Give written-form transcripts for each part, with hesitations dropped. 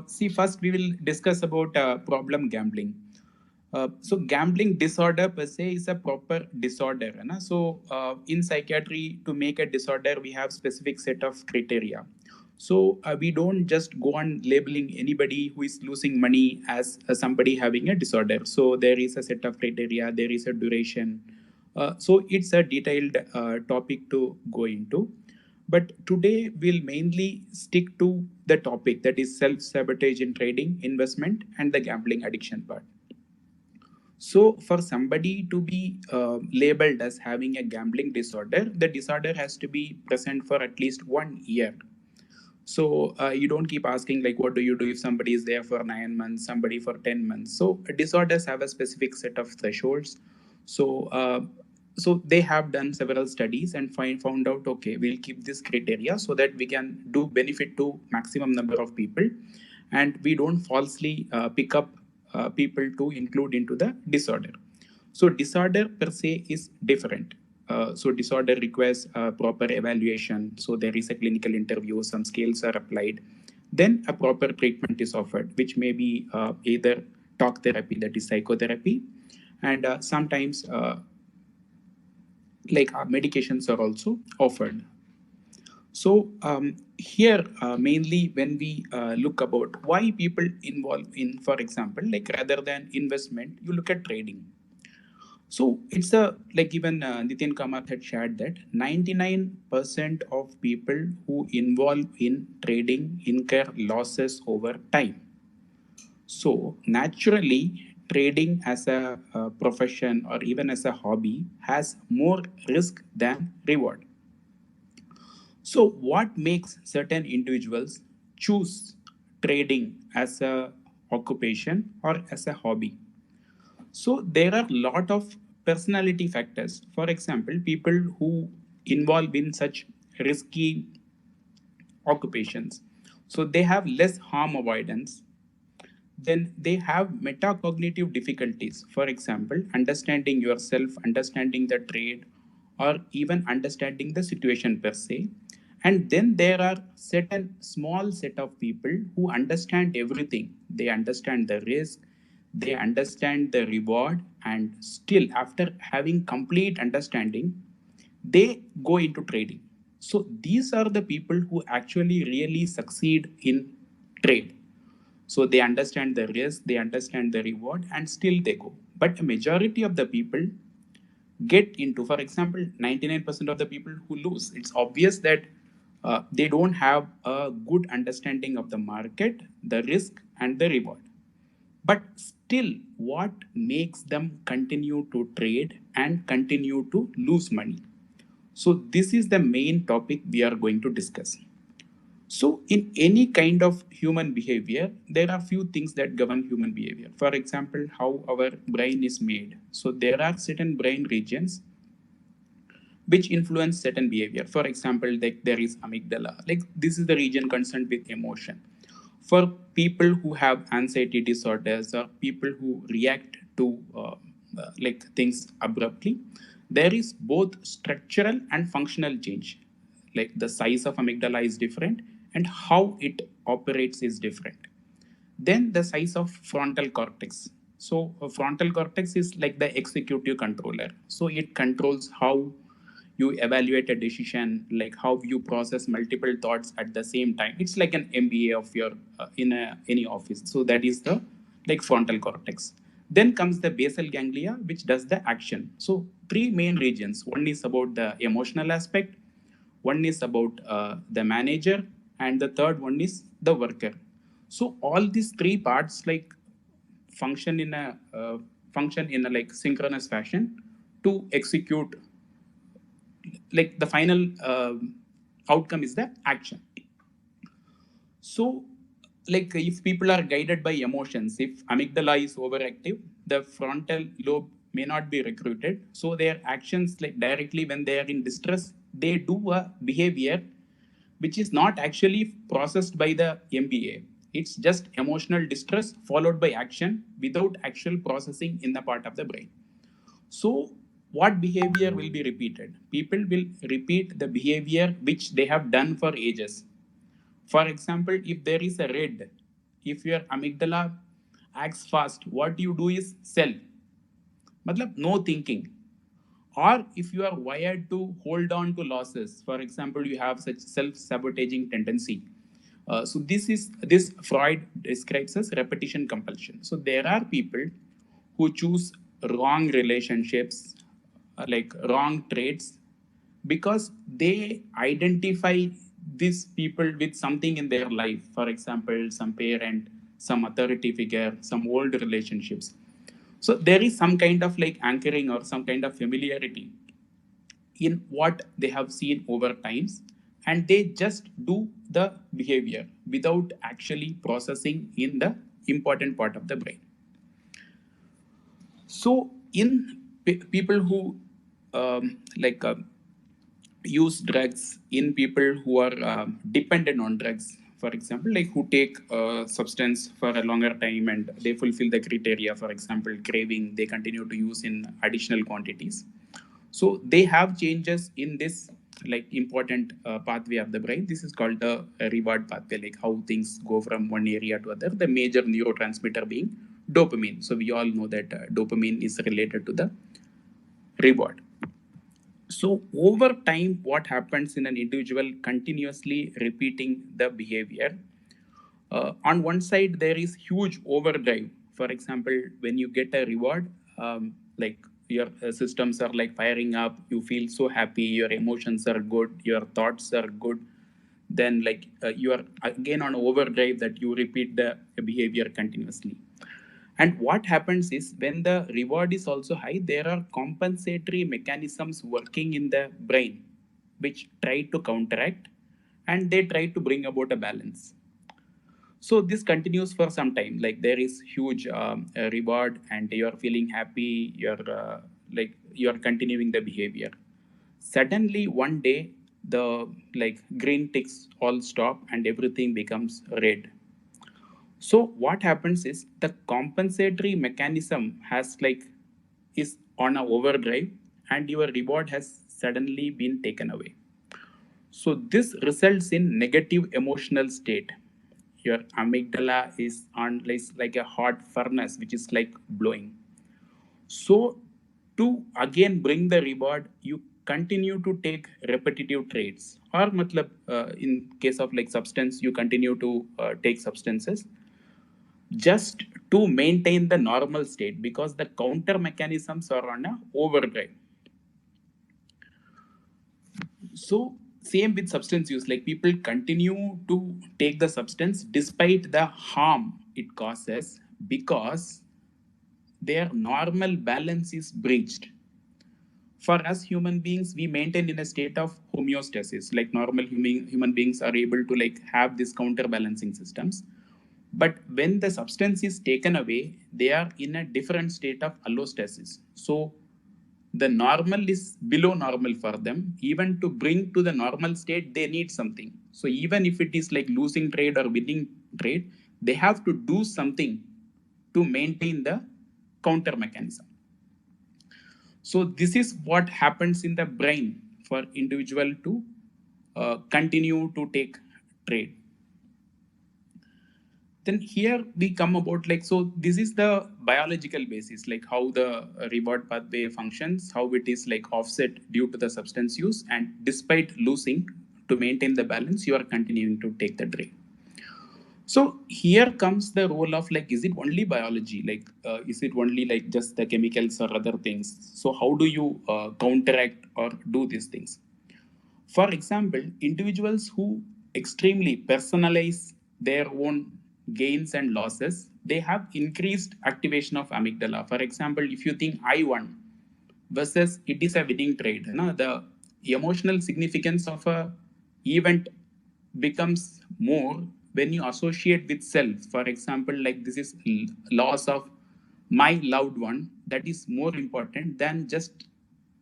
See, first we will discuss about problem gambling. So gambling disorder per se is a proper disorder. है ना? So in psychiatry, to make a disorder, we have specific set of criteria. So we don't just go on labeling anybody who is losing money as somebody having a disorder. So there is a set of criteria, there is a duration. So it's a detailed topic to go into. But today we'll mainly stick to the topic, that is self sabotage in trading, investment, and the gambling addiction part. So, for somebody to be labeled as having a gambling disorder, the disorder has to be present for at least 1 year. So, you don't keep asking, like, what do you do if somebody is there for 9 months, somebody for 10 months? So, disorders have a specific set of thresholds. So, so they have done several studies and found out, okay, we'll keep this criteria so that we can do benefit to maximum number of people, and we don't falsely pick up people to include into the disorder. So disorder per se is different. So disorder requires proper evaluation. So there is a clinical interview, some scales are applied, then a proper treatment is offered, which may be either talk therapy, that is psychotherapy, and sometimes medications are also offered. So here mainly when we look about why people involve in, for example, like rather than investment, you look at trading. So it's a like even Nitin Kamath had shared that 99% of people who involve in trading incur losses over time. So naturally, trading as a profession or even as a hobby has more risk than reward. So, what makes certain individuals choose trading as a occupation or as a hobby? So, there are a lot of personality factors. For example, people who involve in such risky occupations, so they have less harm avoidance. Then they have metacognitive difficulties. For example, understanding yourself, understanding the trade, or even understanding the situation per se. And then there are certain small set of people who understand everything. They understand the risk, they understand the reward, and still, after having complete understanding, they go into trading. So these are the people who actually really succeed in trade. So they understand the risk, they understand the reward, and still they go. But a majority of the people get into, for example, 99% of the people who lose, it's obvious that they don't have a good understanding of the market, the risk, and the reward. But still, what makes them continue to trade and continue to lose money? So, this is the main topic we are going to discuss. So, in any kind of human behavior, there are few things that govern human behavior. For example, how our brain is made. So, there are certain brain regions which influence certain behavior. For example, like there is amygdala. Like this is the region concerned with emotion. For people who have anxiety disorders or people who react to like things abruptly, there is both structural and functional change. Like the size of amygdala is different and how it operates is different. Then the size of frontal cortex. So frontal cortex is like the executive controller. So it controls how you evaluate a decision, like how you process multiple thoughts at the same time. It's like an MBA of your any office. So that is the like frontal cortex. Then comes the basal ganglia, which does the action. So three main regions. One is about the emotional aspect, one is about the manager, and the third one is the worker. So all these three parts like function in a function in a like synchronous fashion to execute, like the final outcome is the action. So like if people are guided by emotions, if amygdala is overactive, the frontal lobe may not be recruited, so their actions, like directly when they are in distress, they do a behavior which is not actually processed by the MBA. It's just emotional distress followed by action without actual processing in the part of the brain. So, what behavior will be repeated? People will repeat the behavior which they have done for ages. For example, if there is a red, if your amygdala acts fast, what you do is sell. Matlab, no thinking. Or if you are wired to hold on to losses, for example, you have such self-sabotaging tendency. So this Freud describes as repetition compulsion. So there are people who choose wrong relationships, like wrong traits, because they identify these people with something in their life. For example, some parent, some authority figure, some old relationships. So there is some kind of like anchoring or some kind of familiarity in what they have seen over times, and they just do the behavior without actually processing in the important part of the brain. So in people who like use drugs, in people who are dependent on drugs, for example, like who take substance for a longer time and they fulfill the criteria, for example craving, they continue to use in additional quantities. So they have changes in this like important pathway of the brain. This is called the reward pathway, like how things go from one area to other, the major neurotransmitter being dopamine. So we all know that dopamine is related to the reward. So over time, what happens in an individual continuously repeating the behavior? On one side, there is huge overdrive. For example, when you get a reward, like your systems are like firing up, you feel so happy, your emotions are good, your thoughts are good. Then, like you are again on overdrive that you repeat the behavior continuously. And what happens is when the reward is also high, there are compensatory mechanisms working in the brain which try to counteract and they try to bring about a balance. So this continues for some time. Like there is huge reward and you are feeling happy, you're like you're continuing the behavior. Suddenly one day the like green ticks all stop and everything becomes red. So what happens is the compensatory mechanism has like is on a overdrive and your reward has suddenly been taken away. So this results in negative emotional state. Your amygdala is on like a hot furnace which is like blowing. So to again bring the reward, you continue to take repetitive traits. Or matlab, in case of like substance, you continue to take substances just to maintain the normal state because the counter mechanisms are on a overdrive. So same with substance use, like people continue to take the substance despite the harm it causes because their normal balance is breached. For us human beings, we maintain in a state of homeostasis, like normal human beings are able to like have these counterbalancing systems. But when the substance is taken away, they are in a different state of allostasis. So the normal is below normal for them. Even to bring to the normal state, they need something. So even if it is like losing trade or winning trade, they have to do something to maintain the counter mechanism. So this is what happens in the brain for individual to continue to take trade. Then here we come about like, so this is the biological basis, like how the reward pathway functions, how it is like offset due to the substance use, and despite losing, to maintain the balance, you are continuing to take the drug. So here comes the role of like, is it only biology, like is it only like just the chemicals or other things? So how do you counteract or do these things? For example, individuals who extremely personalize their own gains and losses, they have increased activation of amygdala. For example, if you think I won versus it is a winning trade, the emotional significance of a event becomes more when you associate with self. For example, like this is loss of my loved one, that is more important than just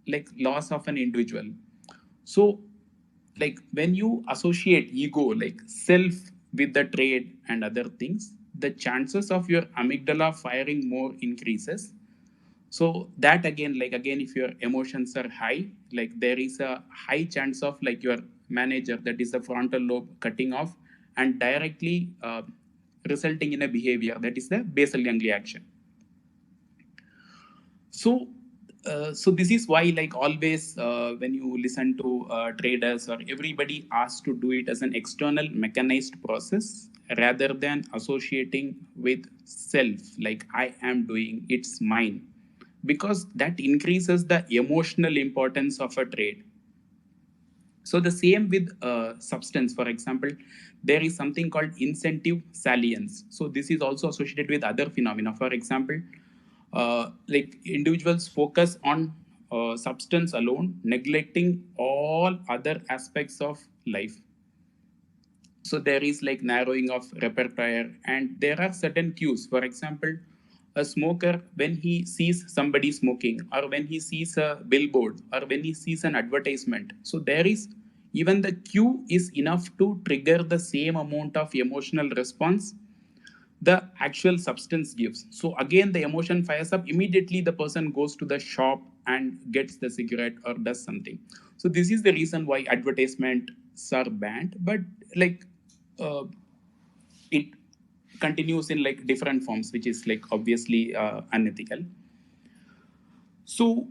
like loss of an individual. So like when you associate ego, like self, with the trade and other things, the chances of your amygdala firing more increases. So that again, like again, if your emotions are high, like there is a high chance of like your manager, that is the frontal lobe, cutting off, and directly resulting in a behavior that is the basal ganglia action. So, so this is why, like always, when you listen to traders or everybody asks to do it as an external mechanized process rather than associating with self, like I am doing, it's mine, because that increases the emotional importance of a trade. So the same with substance. For example, there is something called incentive salience. So this is also associated with other phenomena. For example, like individuals focus on substance alone, neglecting all other aspects of life. So there is like narrowing of repertoire, and there are certain cues. For example, a smoker, when he sees somebody smoking, or when he sees a billboard, or when he sees an advertisement, so there is, even the cue is enough to trigger the same amount of emotional response the actual substance gives. So again, the emotion fires up. Immediately, the person goes to the shop and gets the cigarette or does something. So this is the reason why advertisements are banned. But like uh, it continues in like different forms, which is like obviously unethical. So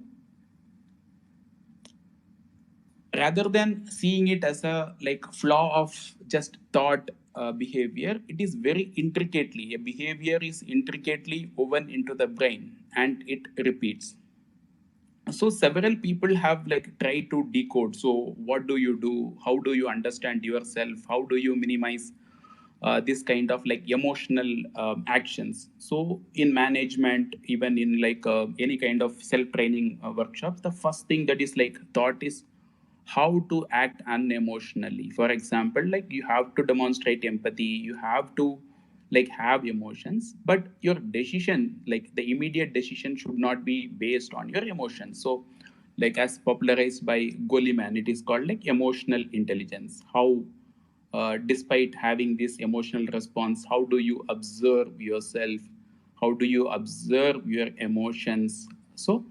rather than seeing it as a like flaw of just thought behavior, it is very intricately, a behavior is intricately woven into the brain and it repeats. So several people have like tried to decode, so what do you do, how do you understand yourself, how do you minimize this kind of like emotional actions. So in management, even in like any kind of self training workshops, the first thing that is like thought is how to act unemotionally. For example, like you have to demonstrate empathy, you have to like have emotions, but your decision, like the immediate decision, should not be based on your emotions. So like as popularized by Goleman, it is called like emotional intelligence. How despite having this emotional response, how do you observe yourself, how do you observe your emotions. So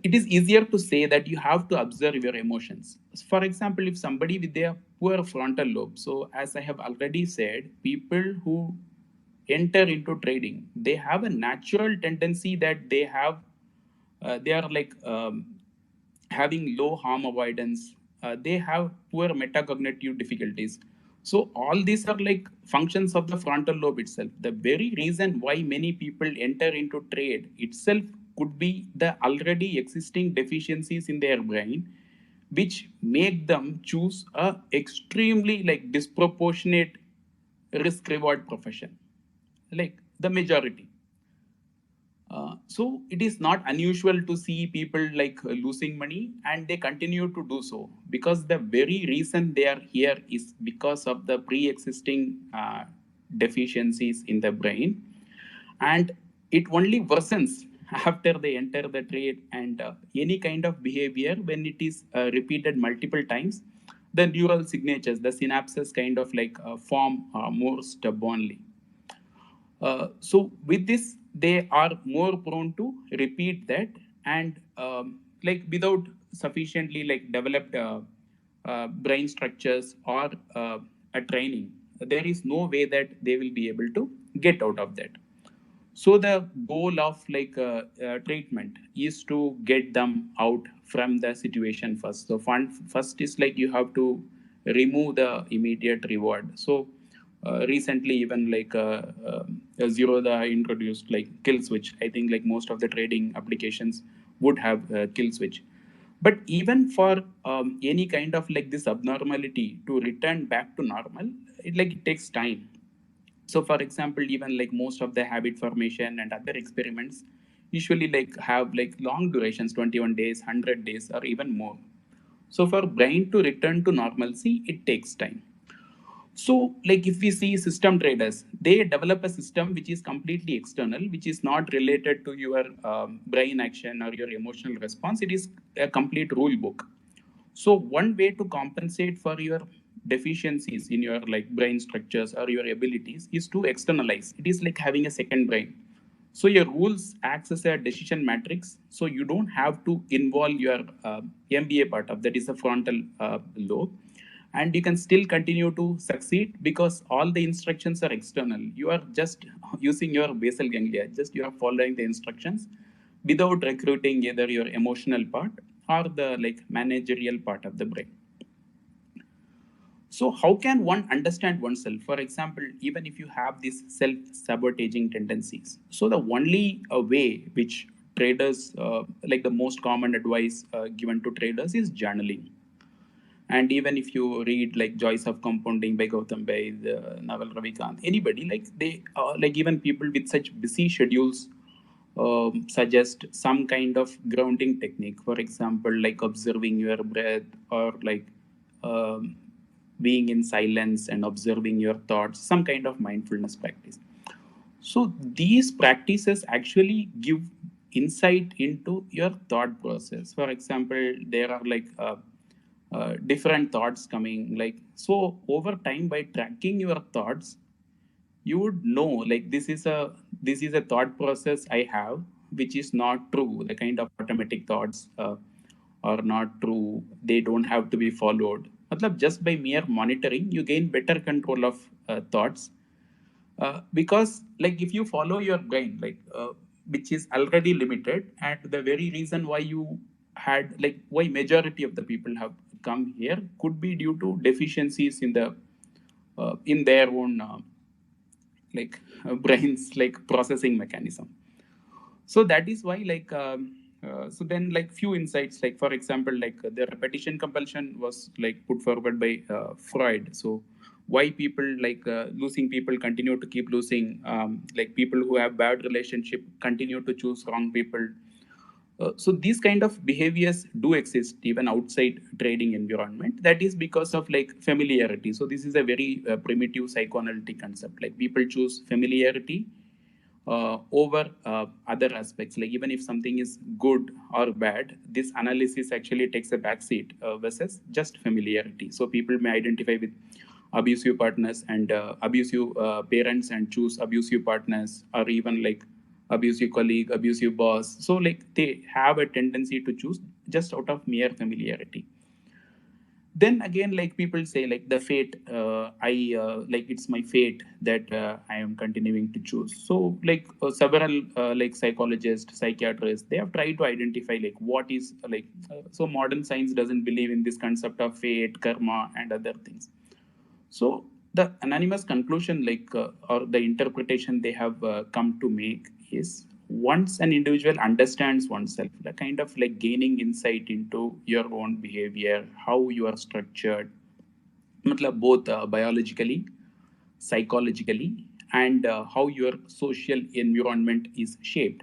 it is easier to say that you have to observe your emotions. For example, if somebody with a poor frontal lobe, so as I have already said, people who enter into trading, they have a natural tendency that they are like having low harm avoidance, they have poor metacognitive difficulties. So all these are like functions of the frontal lobe itself. The very reason why many people enter into trade itself could be the already existing deficiencies in their brain, which make them choose a extremely like disproportionate risk reward profession, like the majority. So it is not unusual to see people like losing money, and they continue to do so because the very reason they are here is because of the pre-existing deficiencies in the brain, and it only worsens after they enter the trade. And any kind of behavior, when it is repeated multiple times, the neural signatures, the synapses kind of like form more stubbornly. So with this, they are more prone to repeat that, and like without sufficiently like developed brain structures or a training, there is no way that they will be able to get out of that. So the goal of like treatment is to get them out from the situation first. So first is like you have to remove the immediate reward. So recently, even like Zerodha introduced like kill switch. I think like most of the trading applications would have kill switch. But even for any kind of like this abnormality to return back to normal, it takes time. So for example, even like most of the habit formation and other experiments usually like have like long durations, 21 days, 100 days, or even more. So for brain to return to normalcy, it takes time. So like if we see system traders, they develop a system which is completely external, which is not related to your brain action or your emotional response. It is a complete rule book. So one way to compensate for your deficiencies in your like brain structures or your abilities is to externalize. It is like having a second brain. So your rules acts as a decision matrix. So you don't have to involve your MBA part of that is a frontal lobe. and you can still continue to succeed because all the instructions are external. You are just using your basal ganglia, just you are following the instructions without recruiting either your emotional part or the like managerial part of the brain. So how can one understand oneself? For example, even if you have these self-sabotaging tendencies. So the only way which traders, like the most common advice given to traders is journaling. And even if you read like Joys of Compounding by Gautam Baid, Naval Ravikant, anybody, like they, like even people with such busy schedules suggest some kind of grounding technique. For example, like observing your breath or like um, being in silence and observing your thoughts, some kind of mindfulness practice. So these practices actually give insight into your thought process. For example, there are like different thoughts coming. Like so, over time, by tracking your thoughts, you would know like this is a thought process I have, which is not true. The kind of automatic thoughts are not true. They don't have to be followed. Matlab, just by mere monitoring, you gain better control of thoughts because like if you follow your brain which is already limited, and the very reason why you had like why majority of the people have come here could be due to deficiencies in their own brains like processing mechanism. So that is why so then like few insights, like for example the repetition compulsion was like put forward by Freud. So why people losing people continue to keep losing, like people who have bad relationship continue to choose wrong people. So these kind of behaviors do exist even outside trading environment. That is because of like familiarity. So this is a very primitive psychoanalytic concept. Like people choose familiarity over other aspects. Like even if something is good or bad, this analysis actually takes a backseat versus just familiarity. So people may identify with abusive partners and abusive parents and choose abusive partners, or even like abusive colleague, abusive boss. So like they have a tendency to choose just out of mere familiarity. Then again, like people say like the fate, I like it's my fate that I am continuing to choose. So several like psychologists, psychiatrists, they have tried to identify like what is so modern science doesn't believe in this concept of fate, karma and other things. So the anonymous conclusion, or the interpretation they have come to make is once an individual understands oneself, the kind of like gaining insight into your own behavior, how you are structured, both biologically, psychologically, and how your social environment is shaped.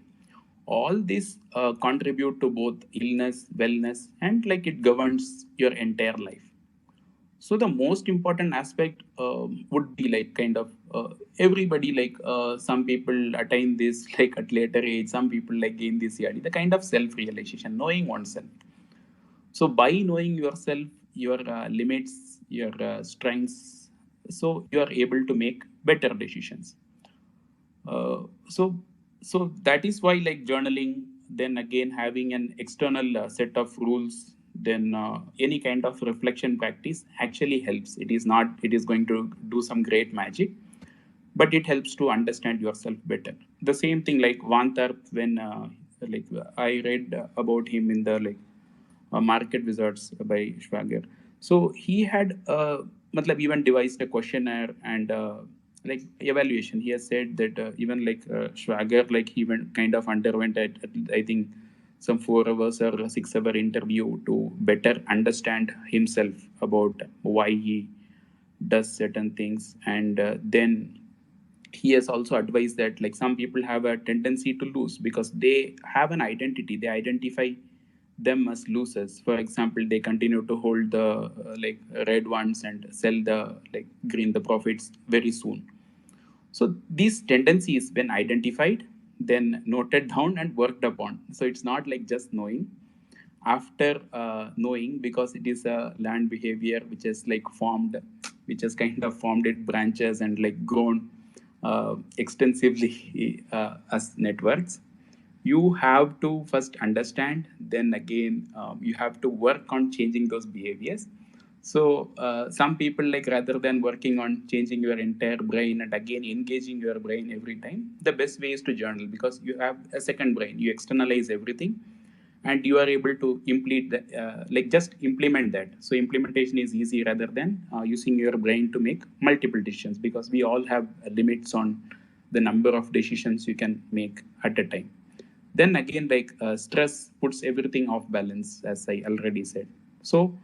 All this contribute to both illness, wellness, and like it governs your entire life. So the most important aspect would be like kind of everybody some people attain this like at later age, some people like gain this early, the kind of self realization, knowing oneself. So by knowing yourself, your limits, your strengths, so you are able to make better decisions. uh, so so that is why like journaling, then again having an external set of rules, then any kind of reflection practice actually helps. It is not it is going to do some great magic, but it helps to understand yourself better. The same thing like Vantar, when I read about him in the Market Wizards by Schwager. So he had even devised a questionnaire and like evaluation. He has said that even Schwager, like he went kind of underwent at I think some 4 hours or 6 hour interview to better understand himself about why he does certain things. And then he has also advised that like some people have a tendency to lose because they have an identity, they identify them as losers. For example, they continue to hold the red ones and sell the like green, the profits very soon. So these tendencies, when identified, then noted down and worked upon. So it's not like just knowing. After knowing, because it is a learned behavior which is like formed, which has kind of formed its branches and like grown extensively as networks, you have to first understand, then again you have to work on changing those behaviors. So some people, like, rather than working on changing your entire brain and again engaging your brain every time, the best way is to journal, because you have a second brain, you externalize everything, and you are able to implement the, like, just implement that. So implementation is easy rather than using your brain to make multiple decisions, because we all have limits on the number of decisions you can make at a time. Then again, like, stress puts everything off balance, as I already said. So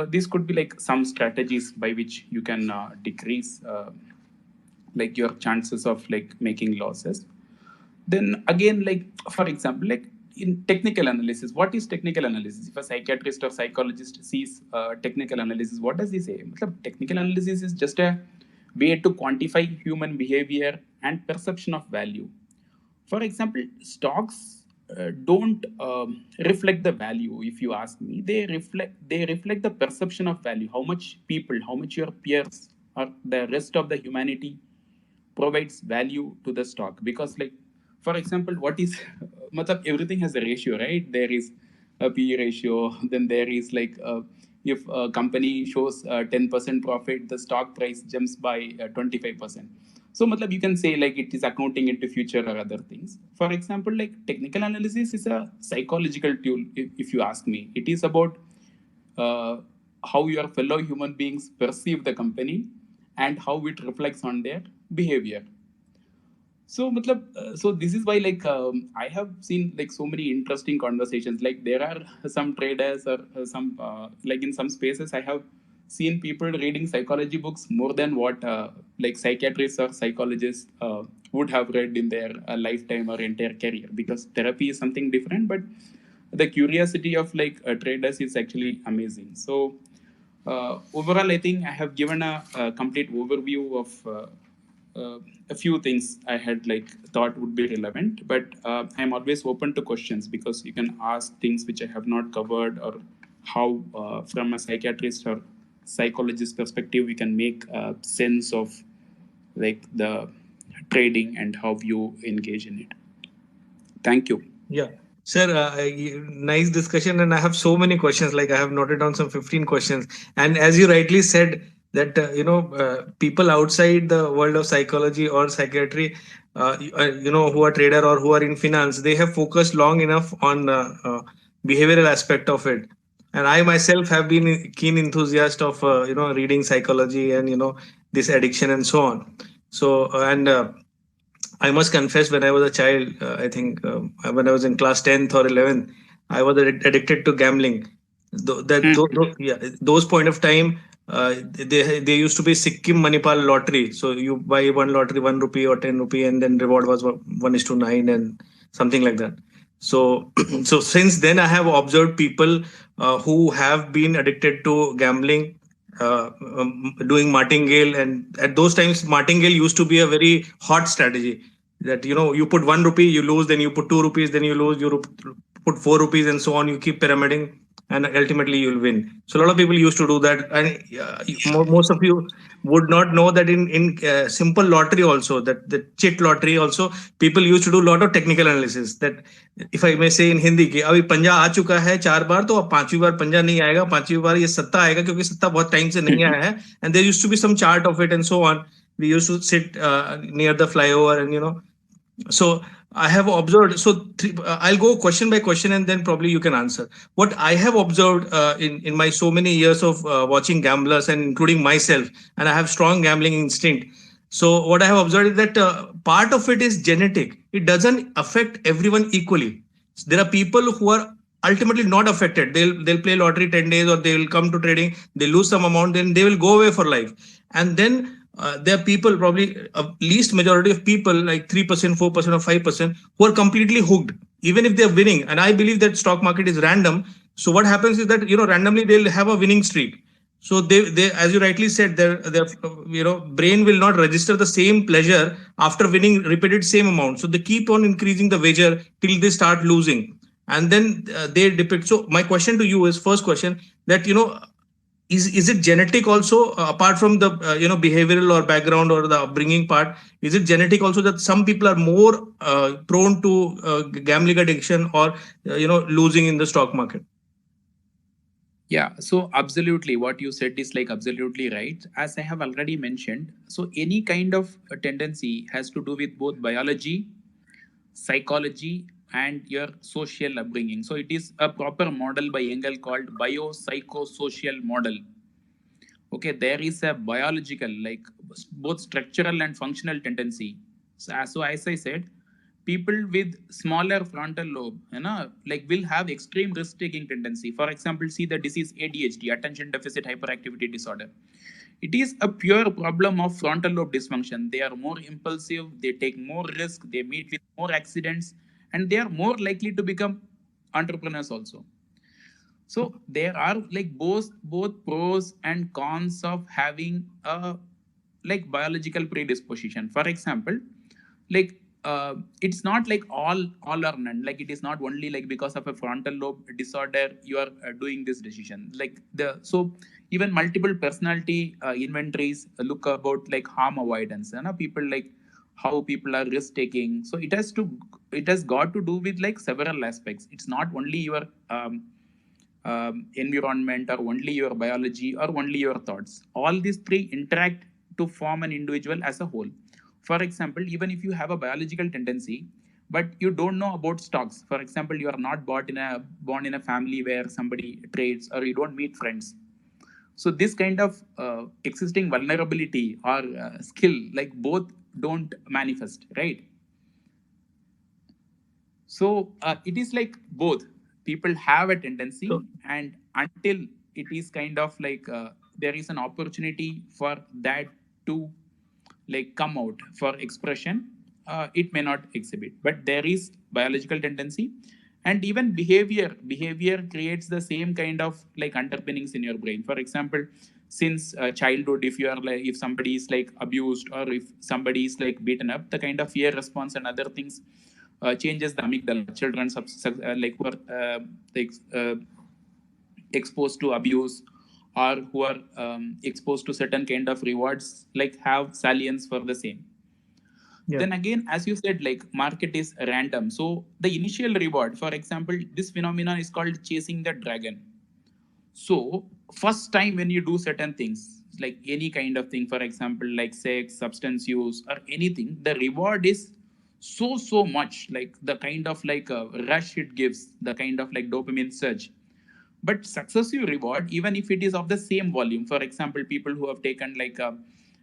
these could be like some strategies by which you can decrease like your chances of like making losses. Then again, like, for example, like, in technical analysis, what is technical analysis? If a psychiatrist or psychologist sees technical analysis, what does he say? Technical analysis is just a way to quantify human behavior and perception of value. For example, stocks don't reflect the value. If you ask me, they reflect the perception of value. How much people, how much your peers or the rest of the humanity provides value to the stock. Because, like, for example, what is matlab, everything has a ratio, right? There is a P ratio. Then there is like, if a company shows 10% profit, the stock price jumps by 25%. So matlab, you can say like it is accounting into future or other things. For example, like, technical analysis is a psychological tool. If you ask me, it is about uh, how your fellow human beings perceive the company and how it reflects on their behavior. So matlab, so this is why, like, I have seen like so many interesting conversations. Like, there are some traders or some like in some spaces I have seen people reading psychology books more than what like psychiatrists or psychologists would have read in their lifetime or entire career, because therapy is something different, but the curiosity of like traders is actually amazing. So overall, I think I have given a complete overview of a few things I had like thought would be relevant, but I'm always open to questions, because you can ask things which I have not covered, or how from a psychiatrist or psychologist perspective we can make sense of like the trading and how you engage in it. Thank you. Yeah. Sir, nice discussion, and I have so many questions. Like I have noted down some 15 questions, and as you rightly said, that people outside the world of psychology or psychiatry, who are trader or who are in finance, they have focused long enough on behavioral aspect of it. And I myself have been a keen enthusiast of reading psychology and this addiction and so on. So and I must confess, when I was a child, I think when I was in class 10th or 11th, I was addicted to gambling. Yeah, those point of time, they used to be Sikkim Manipal lottery. So you buy one lottery, 1 rupee or 10 rupee, and then reward was 1:9 and something like that. So, so since then, I have observed people who have been addicted to gambling, doing martingale, and at those times martingale used to be a very hot strategy, that you put 1 rupee, you lose, then you put 2 rupees, then you lose, put 4 rupees, and so on. You keep pyramiding, and ultimately you'll win. So a lot of people used to do that, and most of you would not know that in simple lottery also, that the chit lottery also, people used to do a lot of technical analysis. That if I may say in Hindi कि अभी पंजा आ चुका है 4 बार, तो अब 5वीं बार पंजा नहीं आएगा, 5वीं बार ये सत्ता आएगा, क्योंकि सत्ता बहुत टाइम से नहीं आया है. And there used to be some chart of it and so on. We used to sit near the flyover, and so I have observed. So I'll go question by question, and then probably you can answer. What I have observed in my so many years of watching gamblers, and including myself, and I have strong gambling instinct. So what I have observed is that part of it is genetic. It doesn't affect everyone equally. There are people who are ultimately not affected. They'll play lottery 10 days, or they will come to trading, they lose some amount, then they will go away for life. And then there are people, probably least majority of people, like 3%, 4%, or 5%, who are completely hooked, even if they're winning. And I believe that stock market is random. So what happens is that randomly they'll have a winning streak. So they, as you rightly said, their brain will not register the same pleasure after winning repeated same amount. So they keep on increasing the wager till they start losing, and then they depict. So my question to you is, first question, that is it genetic also, apart from the behavioral or background or the upbringing part? Is it genetic also, that some people are more prone to gambling addiction, or losing in the stock market? Yeah, so absolutely what you said is like absolutely right. As I have already mentioned, so any kind of tendency has to do with both biology, psychology, and your social upbringing. So it is a proper model by Engel called biopsychosocial model. Okay, there is a biological, like both structural and functional tendency. So as I said, people with smaller frontal lobe, like will have extreme risk taking tendency. For example, see the disease ADHD, attention deficit hyperactivity disorder. It is a pure problem of frontal lobe dysfunction. They are more impulsive, they take more risk, they meet with more accidents, and they are more likely to become entrepreneurs also. So there are like both pros and cons of having a like biological predisposition. For example, like it's not like all or none. Like it is not only like because of a frontal lobe disorder you are doing this decision. Like the so even multiple personality inventories look about like harm avoidance. People like how people are risk taking. So it has got to do with like several aspects. It's not only your environment or only your biology or only your thoughts. All these three interact to form an individual as a whole. For example, even if you have a biological tendency, but you don't know about stocks. For example, you are not born in a family where somebody trades, or you don't meet friends. So this kind of existing vulnerability or skill, like both don't manifest, right? So it is like both. People have a tendency, So and until it is kind of like there is an opportunity for that to like come out for expression, it may not exhibit. But there is biological tendency, and even behavior creates the same kind of like underpinnings in your brain. For example, since childhood, if you are like if somebody is like abused or if somebody is like beaten up, the kind of fear response and other things changes the amygdala. Children like who are like, exposed to abuse or who are exposed to certain kind of rewards like have salience for the same. yeah, Then again, as you said, like market is random. So the initial reward, for example, this phenomenon is called chasing the dragon. So first time when you do certain things, like any kind of thing, for example, like sex, substance use, or anything, the reward is so much, like the kind of like a rush it gives, the kind of like dopamine surge. But successive reward, even if it is of the same volume, for example, people who have taken like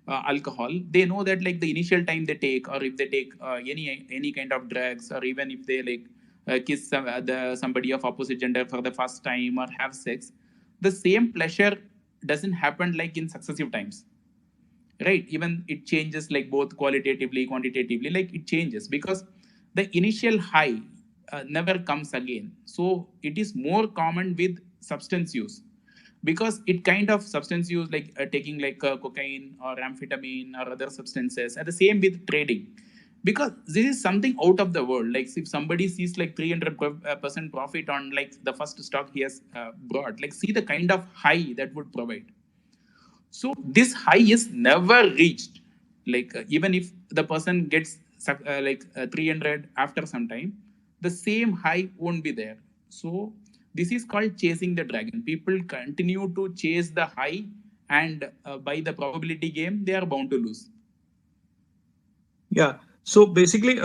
alcohol, they know that like the initial time they take, or if they take any kind of drugs, or even if they like kiss somebody of opposite gender for the first time or have sex, the same pleasure doesn't happen like in successive times, right? Even it changes like both qualitatively quantitatively, like it changes because the initial high never comes again. So it is more common with substance use, because it kind of substance use like taking like cocaine or amphetamine or other substances, and the same with trading, because this is something out of the world. Like if somebody sees like 300% profit on like the first stock he has brought, like see the kind of high that would provide. So this high is never reached. Like even if the person gets 300 after some time, the same high won't be there. So this is called chasing the dragon. People continue to chase the high, and by the probability game, they are bound to lose. yeah. So basically,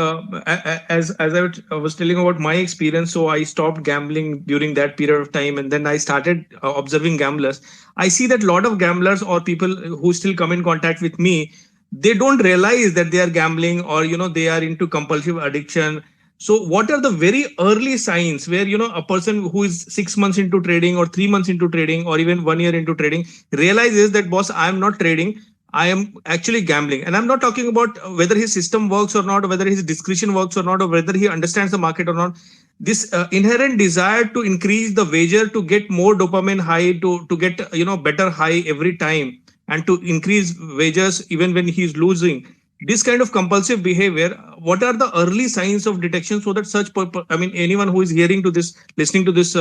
as I was telling about my experience, so I stopped gambling during that period of time, and then I started observing gamblers. I see that a lot of gamblers or people who still come in contact with me, they don't realize that they are gambling, or they are into compulsive addiction. So what are the very early signs where a person who is 6 months into trading, or 3 months into trading, or even 1 year into trading realizes that, boss, I am not trading, I am actually gambling? And I'm not talking about whether his system works or not, or whether his discretion works or not, or whether he understands the market or not. This inherent desire to increase the wager, to get more dopamine high, to get better high every time, and to increase wagers even when he's losing. This kind of compulsive behavior. What are the early signs of detection, so that I mean, anyone who is hearing to this, listening to this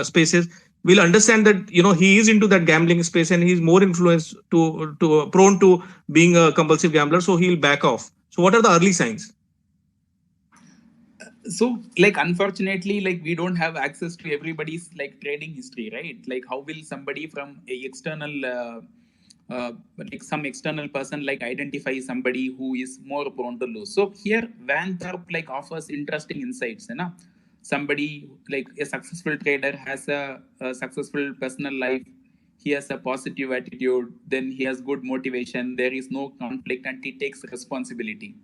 spaces, will understand that he is into that gambling space, and he's more influenced to prone to being a compulsive gambler, so he'll back off. So what are the early signs? So, like, unfortunately, like, we don't have access to everybody's like trading history, right? Like, how will somebody from a external like some external person like identify somebody who is more prone to lose? So here Van Tharp like offers interesting insights, you know. Somebody like a successful trader has a successful personal life, he has a positive attitude, then he has good motivation, there is no conflict, and he takes responsibility.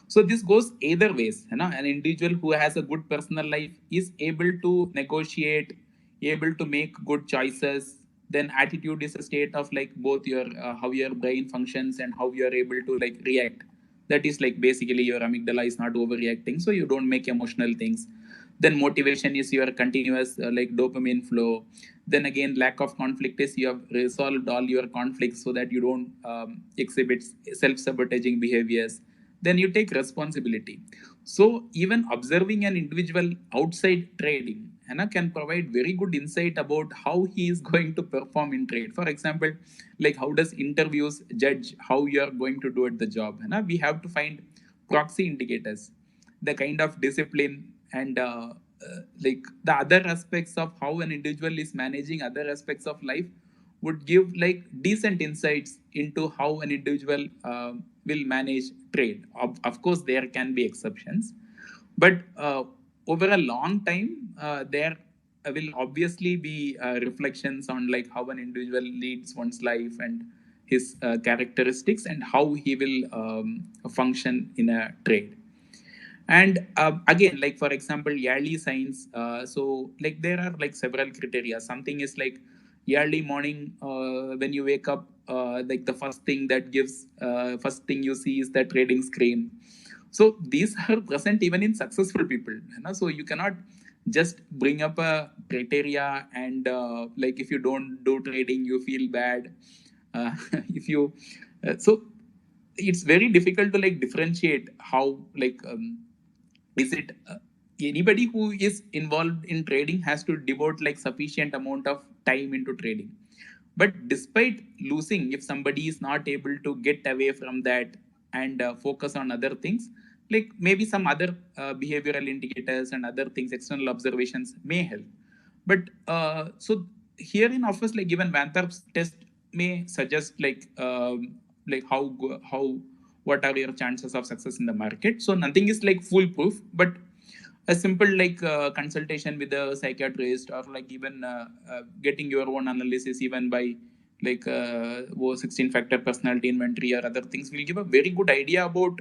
So this goes either ways, you know. An individual who has a good personal life is able to negotiate, able to make good choices. Then attitude is a state of like both your how your brain functions and how you are able to like react. That is like basically your amygdala is not overreacting, so you don't make emotional things. Then motivation is your continuous like dopamine flow. Then again, lack of conflict is you have resolved all your conflicts so that you don't exhibit self-sabotaging behaviors. Then you take responsibility. So even observing an individual outside trading, Hannah, can provide very good insight about how he is going to perform in trade. For example, like how does interviews judge how you are going to do at the job? Hannah, we have to find proxy indicators, the kind of discipline and like the other aspects of how an individual is managing other aspects of life would give like decent insights into how an individual will manage trade. Of course there can be exceptions, but over a long time there will obviously be reflections on like how an individual leads one's life and his characteristics and how he will function in a trade. And again, like for example yearly signs, so like there are like several criteria. Something is like early morning, when you wake up, like the first thing that gives first thing you see is the trading screen. So these are present even in successful people, you know? So you cannot just bring up a criteria and like if you don't do trading you feel bad. If you so it's very difficult to like differentiate how like is it anybody who is involved in trading has to devote like sufficient amount of time into trading. But despite losing, if somebody is not able to get away from that and focus on other things, like maybe some other behavioral indicators and other things, external observations may help. But so here in office, like even Vantharp's test may suggest like how what are your chances of success in the market. So nothing is like foolproof, but a simple like consultation with a psychiatrist or like even getting your own analysis even by like 16 factor personality inventory or other things will give a very good idea about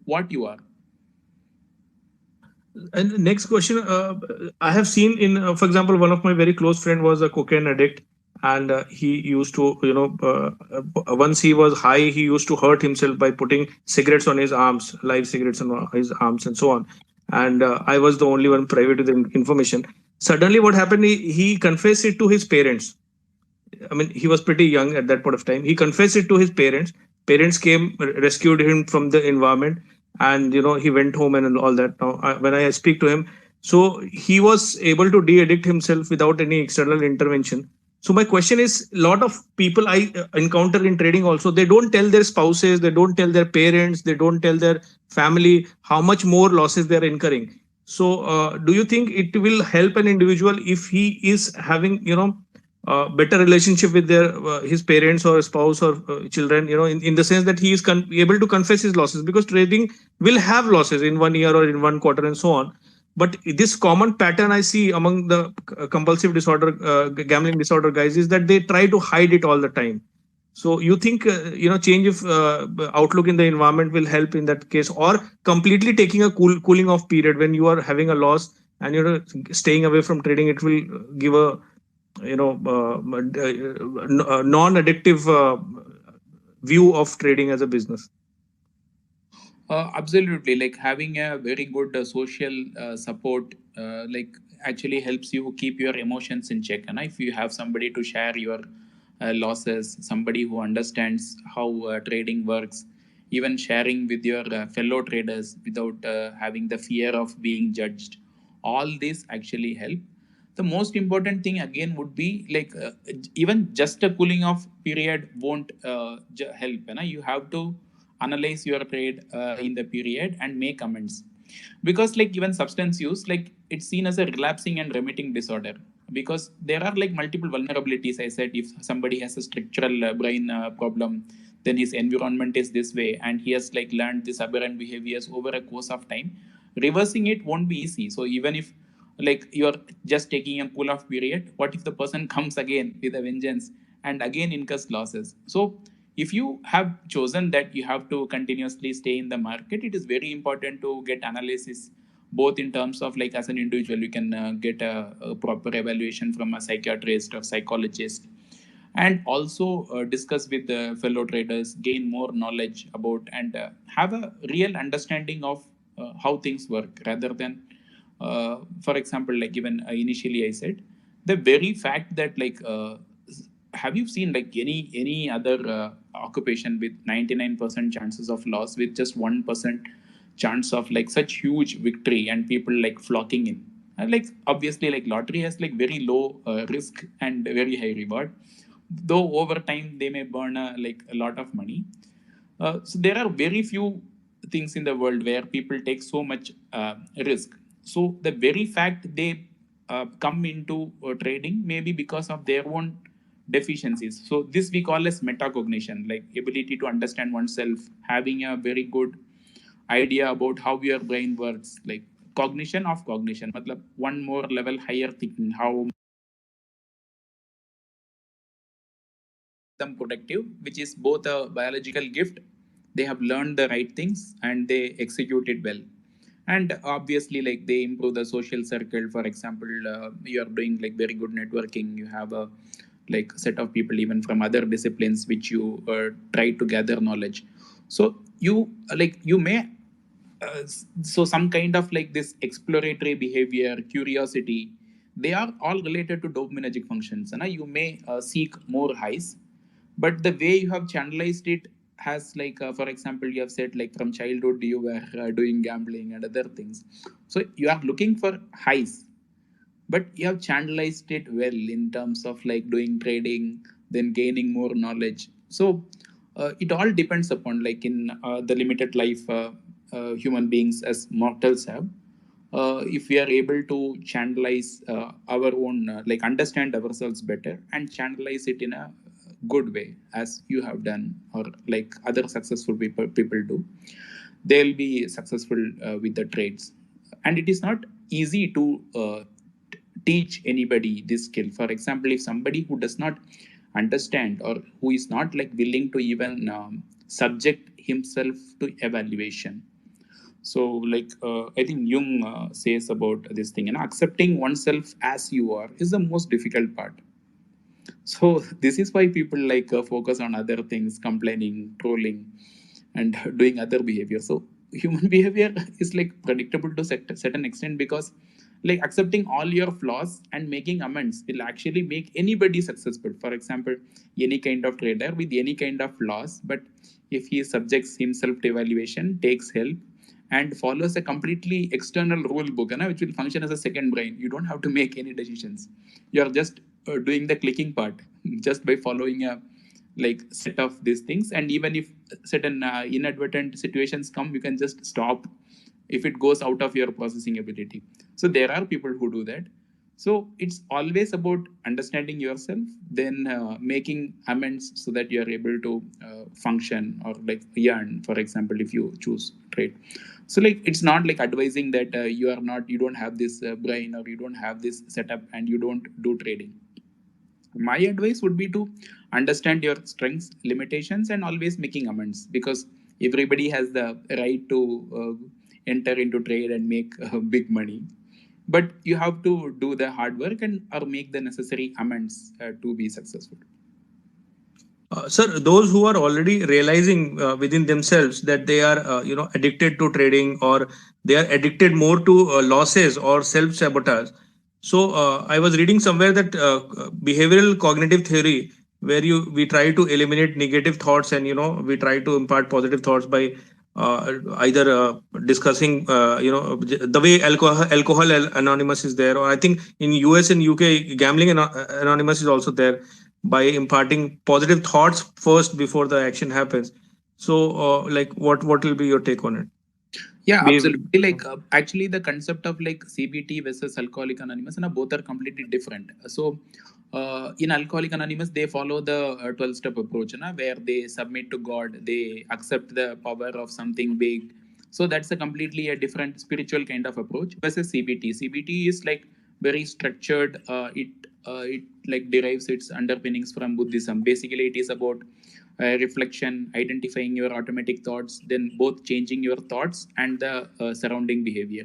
what you are. And the next question, I have seen in, for example, one of my very close friend was a cocaine addict, and he used to, once he was high, he used to hurt himself by putting cigarettes on his arms, live cigarettes on his arms, and so on. And I was the only one privy to the information. Suddenly, what happened? He confessed it to his parents. I mean, he was pretty young at that point of time. He confessed it to his parents. Parents came, rescued him from the environment, and he went home and all that. Now, when I speak to him, so he was able to de-addict himself without any external intervention. So my question is, a lot of people I encounter in trading also, they don't tell their spouses, they don't tell their parents, they don't tell their family how much more losses they are incurring. So, do you think it will help an individual if he is having, better relationship with their his parents or spouse or children, in the sense that he is able to confess his losses, because trading will have losses in 1 year or in 1 quarter and so on. But this common pattern I see among the compulsive disorder, gambling disorder guys, is that they try to hide it all the time. So you think change of outlook in the environment will help in that case, or completely taking a cooling off period when you are having a loss and staying away from trading, it will give a non-addictive view of trading as a business? Absolutely, like having a very good social support like actually helps you keep your emotions in check. And if you have somebody to share your losses, somebody who understands how trading works, even sharing with your fellow traders without having the fear of being judged, all this actually help. The most important thing again would be like even just a cooling off period won't help. You have to analyze your trade in the period and make amends. because like even substance use, like it's seen as a relapsing and remitting disorder, because there are like multiple vulnerabilities. I said if somebody has a structural brain problem, then his environment is this way and he has like learned these aberrant behaviors over a course of time, reversing it won't be easy. So even if like you're just taking a cool off period, what if the person comes again with a vengeance and again incurs losses? So if you have chosen that you have to continuously stay in the market, it is very important to get analysis, both in terms of like as an individual you can get a proper evaluation from a psychiatrist or psychologist, and also discuss with the fellow traders, gain more knowledge about, and have a real understanding of how things work, rather than for example, like even initially I said, the very fact that like have you seen like any other occupation with 99% chances of loss with just 1% chance of like such huge victory and people like flocking in? And like obviously like lottery has like very low risk and very high reward, though over time they may burn like a lot of money. So there are very few things in the world where people take so much risk. So the very fact they come into trading maybe because of their own deficiencies. So this we call as metacognition, like ability to understand oneself, having a very good idea about how your brain works, like cognition of cognition, matlab one more level higher thinking, how them productive, which is both a biological gift. They have learned the right things and they execute it well. And obviously, like they improve the social circle. For example, you are doing like very good networking. You have a like set of people even from other disciplines which you try to gather knowledge. So you like you may so some kind of like this exploratory behavior, curiosity, they are all related to dopaminergic functions, and you may seek more highs, but the way you have channelized it has like for example you have said like from childhood you were doing gambling and other things, so you are looking for highs, but you have channelized it well in terms of like doing trading, then gaining more knowledge. So it all depends upon like in the limited life human beings as mortals have, if we are able to channelize our own like understand ourselves better and channelize it in a good way as you have done, or like other successful people do, they'll be successful with the trades. And it is not easy to teach anybody this skill. For example, if somebody who does not understand or who is not like willing to even subject himself to evaluation. So like I think Jung says about this thing, and accepting oneself as you are is the most difficult part. So this is why people like focus on other things, complaining, trolling, and doing other behavior. So human behavior is like predictable to certain extent, because like accepting all your flaws and making amends will actually make anybody successful. For example, any kind of trader with any kind of flaws, but if he subjects himself to evaluation, takes help, and follows a completely external rule book, which will function as a second brain. You don't have to make any decisions. You are just doing the clicking part just by following a like set of these things. And even if certain inadvertent situations come, you can just stop if it goes out of your processing ability. So there are people who do that. So it's always about understanding yourself, then making amends so that you are able to function or like earn, for example, if you choose trade. So like it's not like advising that you don't have this brain or you don't have this setup and you don't do trading. My advice would be to understand your strengths, limitations, and always making amends, because everybody has the right to enter into trade and make big money, but you have to do the hard work and or make the necessary amends to be successful. Sir, those who are already realizing within themselves that they are, addicted to trading, or they are addicted more to losses or self sabotage. So I was reading somewhere that behavioral cognitive theory, where we try to eliminate negative thoughts, and we try to impart positive thoughts by either discussing, the way alcohol anonymous is there, or I think in US and UK gambling anonymous is also there, by imparting positive thoughts first before the action happens. So like what will be your take on it? Yeah, Be- absolutely. Like actually, the concept of like CBT versus Alcoholic Anonymous, and both are completely different. So, in Alcoholic Anonymous, they follow the 12-step approach, where they submit to God, they accept the power of something big. So that's a completely a different spiritual kind of approach versus CBT. CBT is like very structured. It like derives its underpinnings from Buddhism. Basically, it is about reflection, identifying your automatic thoughts, then both changing your thoughts and the surrounding behavior.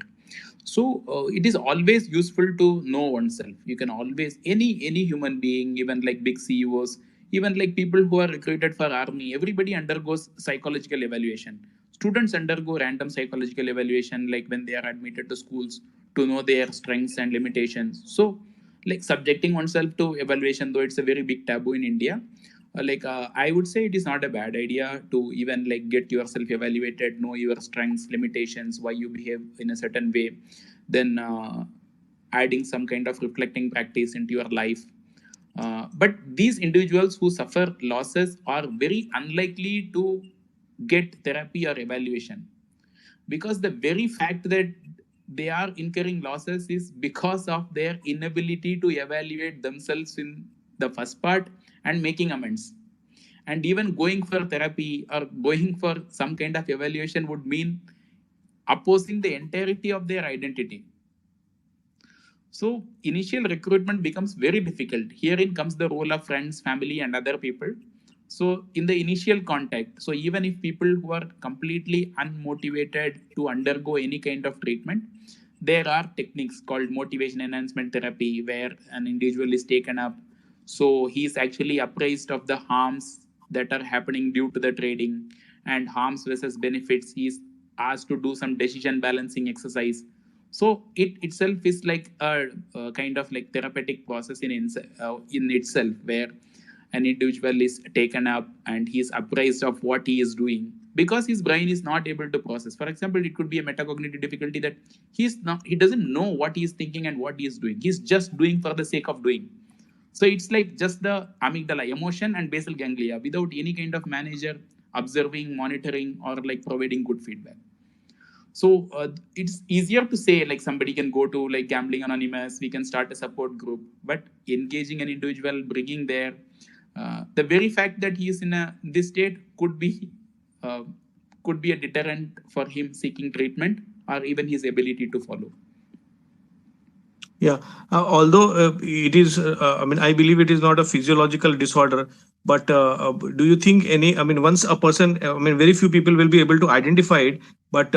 So it is always useful to know oneself. You can always any human being, even like big CEOs, even like people who are recruited for army, everybody undergoes psychological evaluation. Students undergo random psychological evaluation, like when they are admitted to schools, to know their strengths and limitations. So like subjecting oneself to evaluation, though it's a very big taboo in India, I would say it is not a bad idea to even like get yourself evaluated, know your strengths, limitations, why you behave in a certain way, then adding some kind of reflecting practice into your life. But these individuals who suffer losses are very unlikely to get therapy or evaluation, because the very fact that they are incurring losses is because of their inability to evaluate themselves in the first part and making amends. And even going for therapy or going for some kind of evaluation would mean opposing the entirety of their identity. So initial recruitment becomes very difficult. Herein comes the role of friends, family, and other people. So in the initial contact, so even if people who are completely unmotivated to undergo any kind of treatment, there are techniques called motivation enhancement therapy where an individual is taken up. So he is actually apprised of the harms that are happening due to the trading and harms versus benefits. He is asked to do some decision balancing exercise. So it itself is like a kind of like therapeutic process in itself, where an individual is taken up and he is apprised of what he is doing, because his brain is not able to process. For example, it could be a metacognitive difficulty that he doesn't know what he is thinking and what he is doing. He's just doing for the sake of doing. So it's like just the amygdala, emotion, and basal ganglia without any kind of manager observing, monitoring, or like providing good feedback. So it's easier to say like somebody can go to like Gambling Anonymous, we can start a support group, but engaging an individual, bringing there, the very fact that he is in this state uh, could be a deterrent for him seeking treatment or even his ability to follow. Yeah, although it is, I mean, I believe it is not a physiological disorder, but do you think any, I mean, once a person, I mean, very few people will be able to identify it, but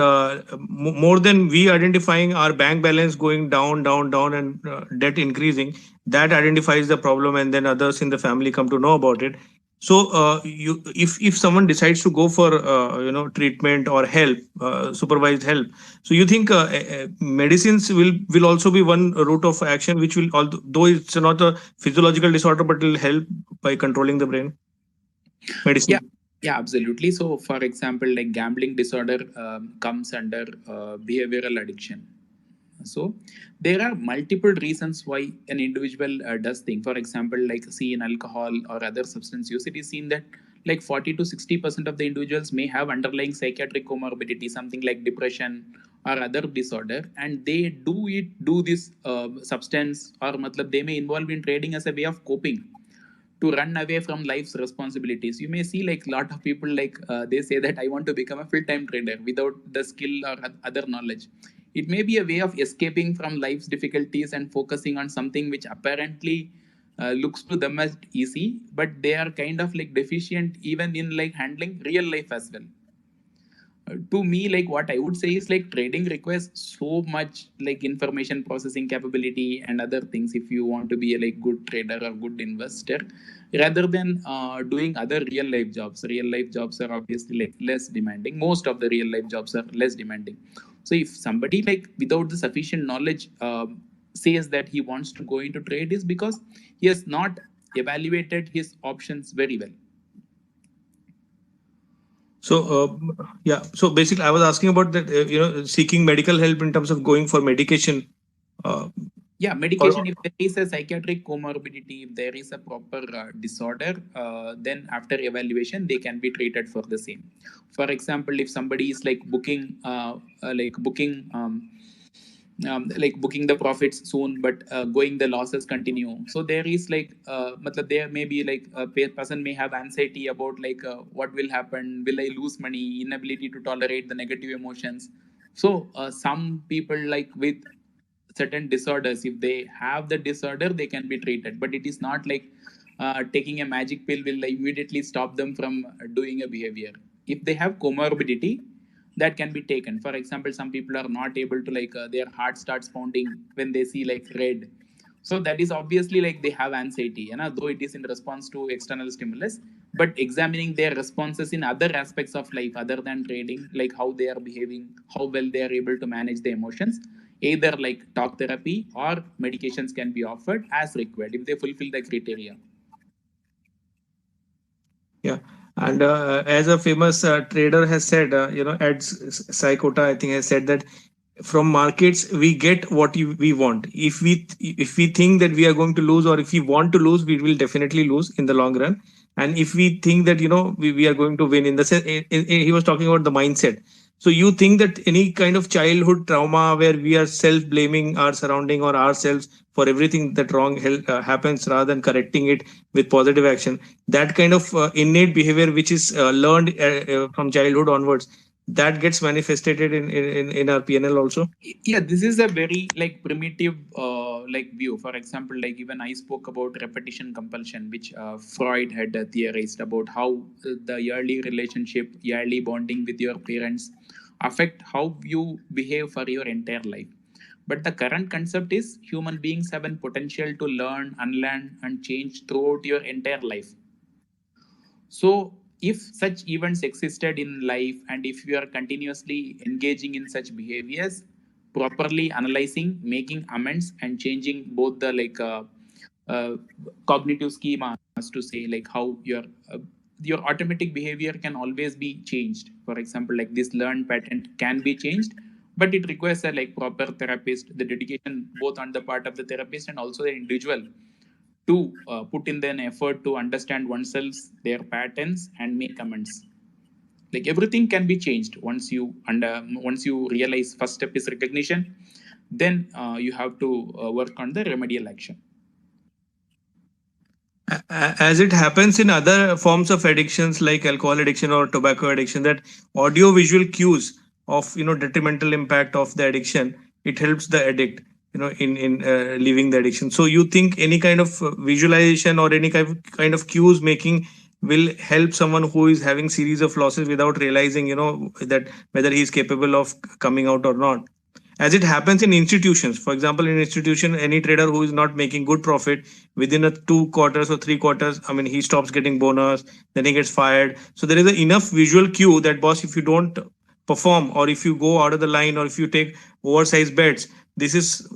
more than we identifying our bank balance going down, down, down, and debt increasing, that identifies the problem, and then others in the family come to know about it. So, if someone decides to go for treatment or help, supervised help, so you think medicines will also be one route of action, which will, although it's not a physiological disorder, but will help by controlling the brain. Yeah, Medicine. yeah, absolutely. So, for example, like gambling disorder comes under behavioral addiction. So, there are multiple reasons why an individual does things. For example, like see in alcohol or other substance use, it is seen that like 40 to 60% of the individuals may have underlying psychiatric comorbidity, something like depression or other disorder, and they do this substance or matlab, they may involve in trading as a way of coping to run away from life's responsibilities. You may see like a lot of people like they say that I want to become a full-time trader without the skill or other knowledge. It may be a way of escaping from life's difficulties and focusing on something which apparently looks to them as easy, but they are kind of like deficient even in like handling real life as well. To me, like what I would say is like trading requires so much like information processing capability and other things if you want to be a like good trader or good investor, rather than doing other real life jobs. Real life jobs are obviously like less demanding. Most of the real life jobs are less demanding. So if somebody like without the sufficient knowledge says that he wants to go into trade, is because he has not evaluated his options very well. So yeah, so basically I was asking about that, seeking medical help in terms of going for medication. uh, Yeah, Or medication, if there is a psychiatric comorbidity, if there is a proper disorder, then after evaluation, they can be treated for the same. For example, if somebody is like booking the profits soon, but going the losses continue. So there is matlab there may be like a person may have anxiety about what will happen, will I lose money, inability to tolerate the negative emotions. So some people like with certain disorders, if they have the disorder, they can be treated, but it is not like taking a magic pill will immediately stop them from doing a behavior. If they have comorbidity, that can be taken. For example, some people are not able to their heart starts pounding when they see like red. So that is obviously like they have anxiety, though it is in response to external stimulus. But examining their responses in other aspects of life other than trading, like how they are behaving, how well they are able to manage the emotions, either like talk therapy or medications can be offered as required if they fulfill the criteria. yeah, and as a famous trader has said, Ed Saikota, I think, has said that from markets we get what we want. If we think that we are going to lose, or if we want to lose, we will definitely lose in the long run. And if we think that we are going to win, in the sense, he was talking about the mindset. So you think that any kind of childhood trauma where we are self blaming our surrounding or ourselves for everything that wrong happens, rather than correcting it with positive action, that kind of innate behavior which is learned from childhood onwards, that gets manifested in our PNL also. Yeah, this is a very like primitive like view. For example, like even I spoke about repetition compulsion, which Freud had theorized about how the early relationship, early bonding with your parents affect how you behave for your entire life. But the current concept is human beings have a potential to learn, unlearn, and change throughout your entire life. So, if such events existed in life, and if you are continuously engaging in such behaviors, properly analyzing, making amends, and changing both the uh, cognitive schemas to say like how your automatic behavior can always be changed. For example, like this learned pattern can be changed, but it requires a like proper therapist, the dedication both on the part of the therapist and also the individual to put in an effort to understand oneself, their patterns, and make amends. Like everything can be changed once you realize first step is recognition, then you have to work on the remedial action. As it happens in other forms of addictions like alcohol addiction or tobacco addiction, that audio visual cues of detrimental impact of the addiction, it helps the addict in leaving the addiction. So you think any kind of visualization or any kind of cues making will help someone who is having series of losses without realizing that whether he is capable of coming out or not, as it happens in institutions. For example, in institution, any trader who is not making good profit within a 2 quarters or 3 quarters, I mean, he stops getting bonus, then he gets fired. So there is a enough visual cue that, boss, if you don't perform, or if you go out of the line, or if you take oversized bets, this is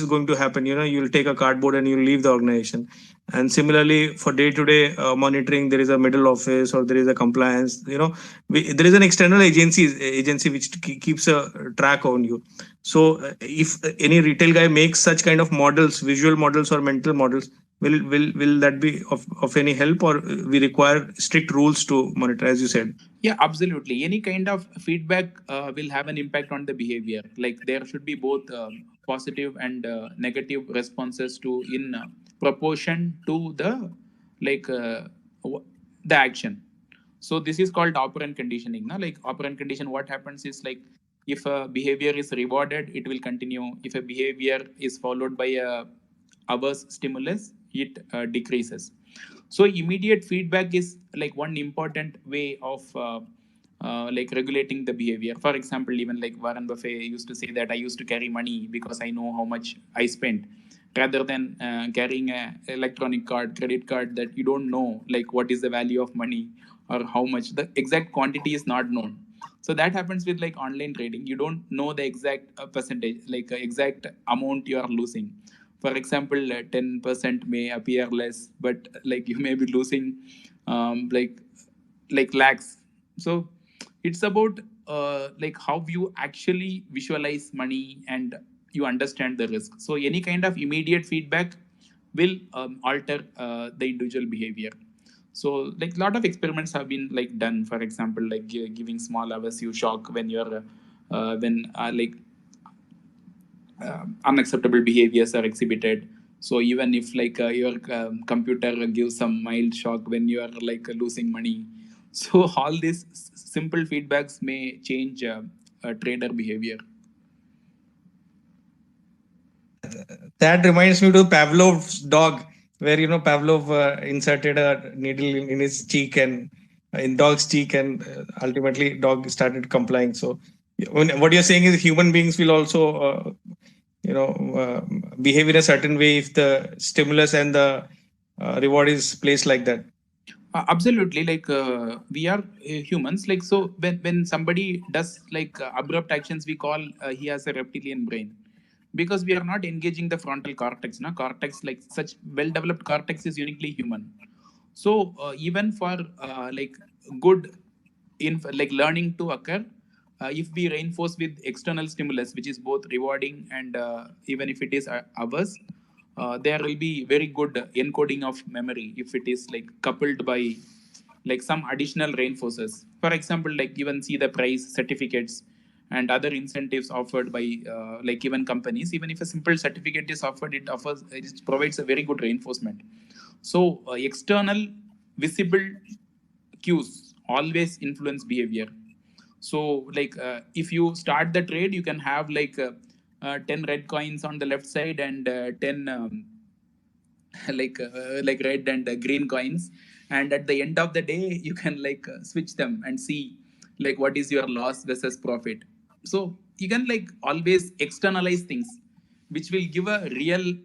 going to happen. You'll take a cardboard and you'll leave the organization. And similarly, for day-to-day monitoring, there is a middle office or there is a compliance. There is an external agency which keeps a track on you. So if any retail guy makes such kind of models, visual models or mental models, will that be of any help, or we require strict rules to monitor, as you said? Yeah, absolutely. Any kind of feedback will have an impact on the behavior. Like there should be both positive and negative responses to in proportion to the like the action. So this is called operant conditioning. Now, like operant condition, what happens is like if a behavior is rewarded, it will continue. If a behavior is followed by a averse stimulus, it decreases. So immediate feedback is like one important way of like regulating the behavior. For example, even like Warren Buffett used to say that I used to carry money because I know how much I spent, rather than carrying a electronic card, credit card, that you don't know like what is the value of money or how much the exact quantity is not known. So that happens with like online trading. You don't know the exact percentage, like exact amount you are losing. For example, 10% may appear less, but like you may be losing um, like lakhs. So it's about like how you actually visualize money and you understand the risk. So any kind of immediate feedback will alter the individual behavior. So like a lot of experiments have been like done, for example, like giving small aversive shock when you're when like unacceptable behaviors are exhibited. So even if like your computer gives some mild shock when you are like losing money, so all these simple feedbacks may change trader behavior. That reminds me to Pavlov's dog, where Pavlov inserted a needle in his cheek and in dog's cheek, and ultimately dog started complying. So, what you're saying is human beings will also, behave in a certain way if the stimulus and the reward is placed like that. Absolutely, like we are humans. Like so, when somebody does like abrupt actions, we call he has a reptilian brain, because we are not engaging the frontal cortex. Na cortex, like such well developed cortex, is uniquely human. So even for like good in like learning to occur, if we reinforce with external stimulus, which is both rewarding and even if it is ours, there will be very good encoding of memory if it is like coupled by like some additional reinforcers. For example, like even see the price certificates and other incentives offered by like even companies. Even if a simple certificate is offered, it provides a very good reinforcement. So external visible cues always influence behavior. So like if you start the trade, you can have like 10 red coins on the left side and 10 like red and green coins, and at the end of the day you can like switch them and see like what is your loss versus profit. So you can like always externalize things, which will give a real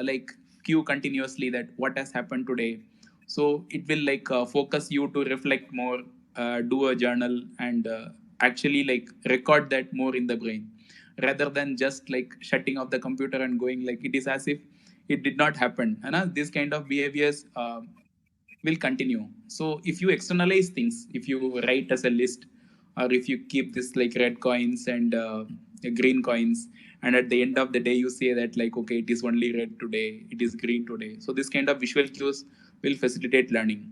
like cue continuously that what has happened today. So it will like focus you to reflect more, do a journal, and actually like record that more in the brain, rather than just like shutting off the computer and going like it is as if it did not happen. And this kind of behaviors will continue. So if you externalize things, if you write as a list, or if you keep this like red coins and green coins, and at the end of the day you say that like okay, it is only red today, it is green today. So this kind of visual cues will facilitate learning.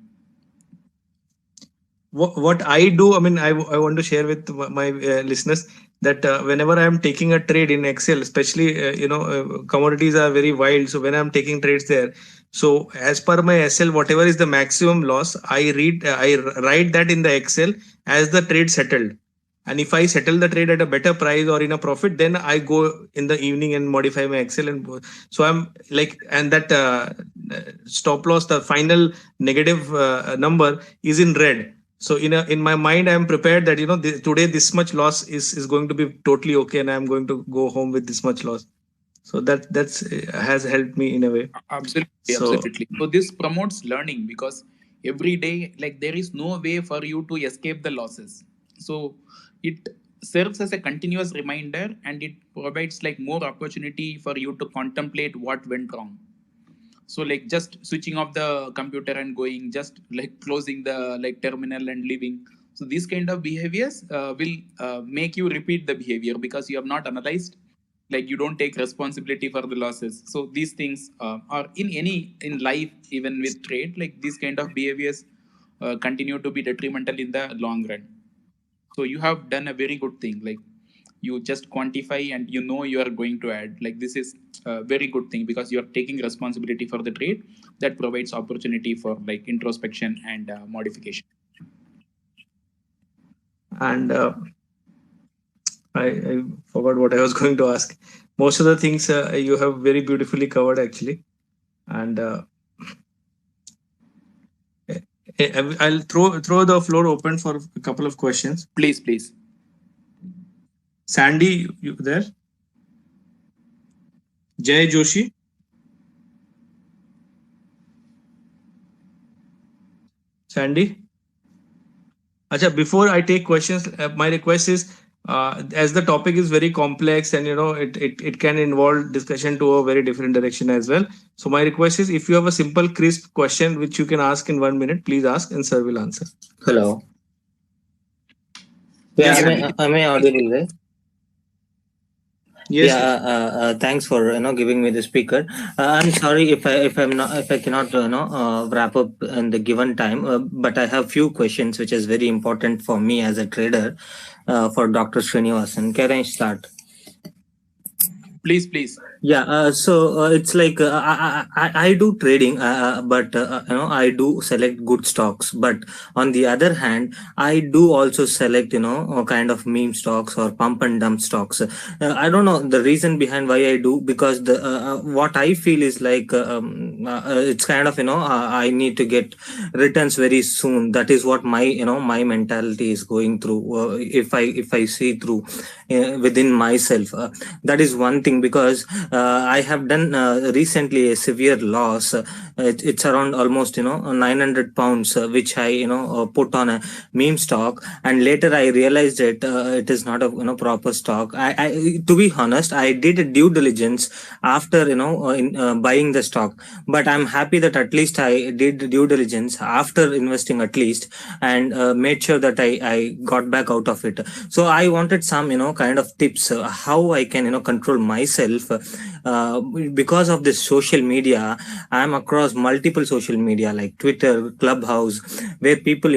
What I do, I mean, I want to share with my listeners that whenever I am taking a trade in Excel, especially commodities are very wild. So when I'm taking trades there, so as per my SL, whatever is the maximum loss, I write that in the Excel as the trade settled. And if I settle the trade at a better price or in a profit, then I go in the evening and modify my Excel. And so I'm like, and that stop loss, the final negative number is in red. So in my mind, I am prepared that today this much loss is going to be totally okay, and I am going to go home with this much loss. So that's has helped me in a way. Absolutely, So absolutely. So this promotes learning, because every day, like there is no way for you to escape the losses. So it serves as a continuous reminder, and it provides like more opportunity for you to contemplate what went wrong. So like just switching off the computer and going, just like closing the like terminal and leaving. So these kind of behaviors will make you repeat the behavior, because you have not analyzed, like you don't take responsibility for the losses. So these things are in life, even with trade, like these kind of behaviors continue to be detrimental in the long run. So you have done a very good thing, like you just quantify and you know you are going to add, like this is a very good thing, because you are taking responsibility for the trade. That provides opportunity for like introspection and modification. and I forgot what I was going to ask. Most of the things you have very beautifully covered actually, and I'll throw the floor open for a couple of questions. Please, please. Sandy, you there? Jay Joshi. Sandy. Acha, before I take questions, my request is, as the topic is very complex and it can involve discussion to a very different direction as well. So my request is, if you have a simple, crisp question which you can ask in 1 minute, please ask and sir will answer. Hello. Yeah, Yes, am I audible, right? Yes, Yeah, yes. thanks for giving me the speaker. I'm sorry if I cannot wrap up in the given time, but I have few questions which is very important for me as a trader, for Dr. Srinivasan. Can I start? Please, please. Yeah, so it's like I do trading, but I do select good stocks. But on the other hand, I do also select kind of meme stocks or pump and dump stocks. I don't know the reason behind why I do, because the what I feel is like it's kind of I need to get returns very soon. That is what my mentality is going through. If I see through within myself, that is one thing, because I have done recently a severe loss. It's around almost 900 pounds, which I put on a meme stock, and later I realized it is not a proper stock. To be honest, I did a due diligence after buying the stock, but I'm happy that at least I did the due diligence after investing at least, and made sure that I got back out of it. So I wanted some kind of tips, how I can control myself, uh, because of this social media. I'm across multiple social media like Twitter, Clubhouse, where people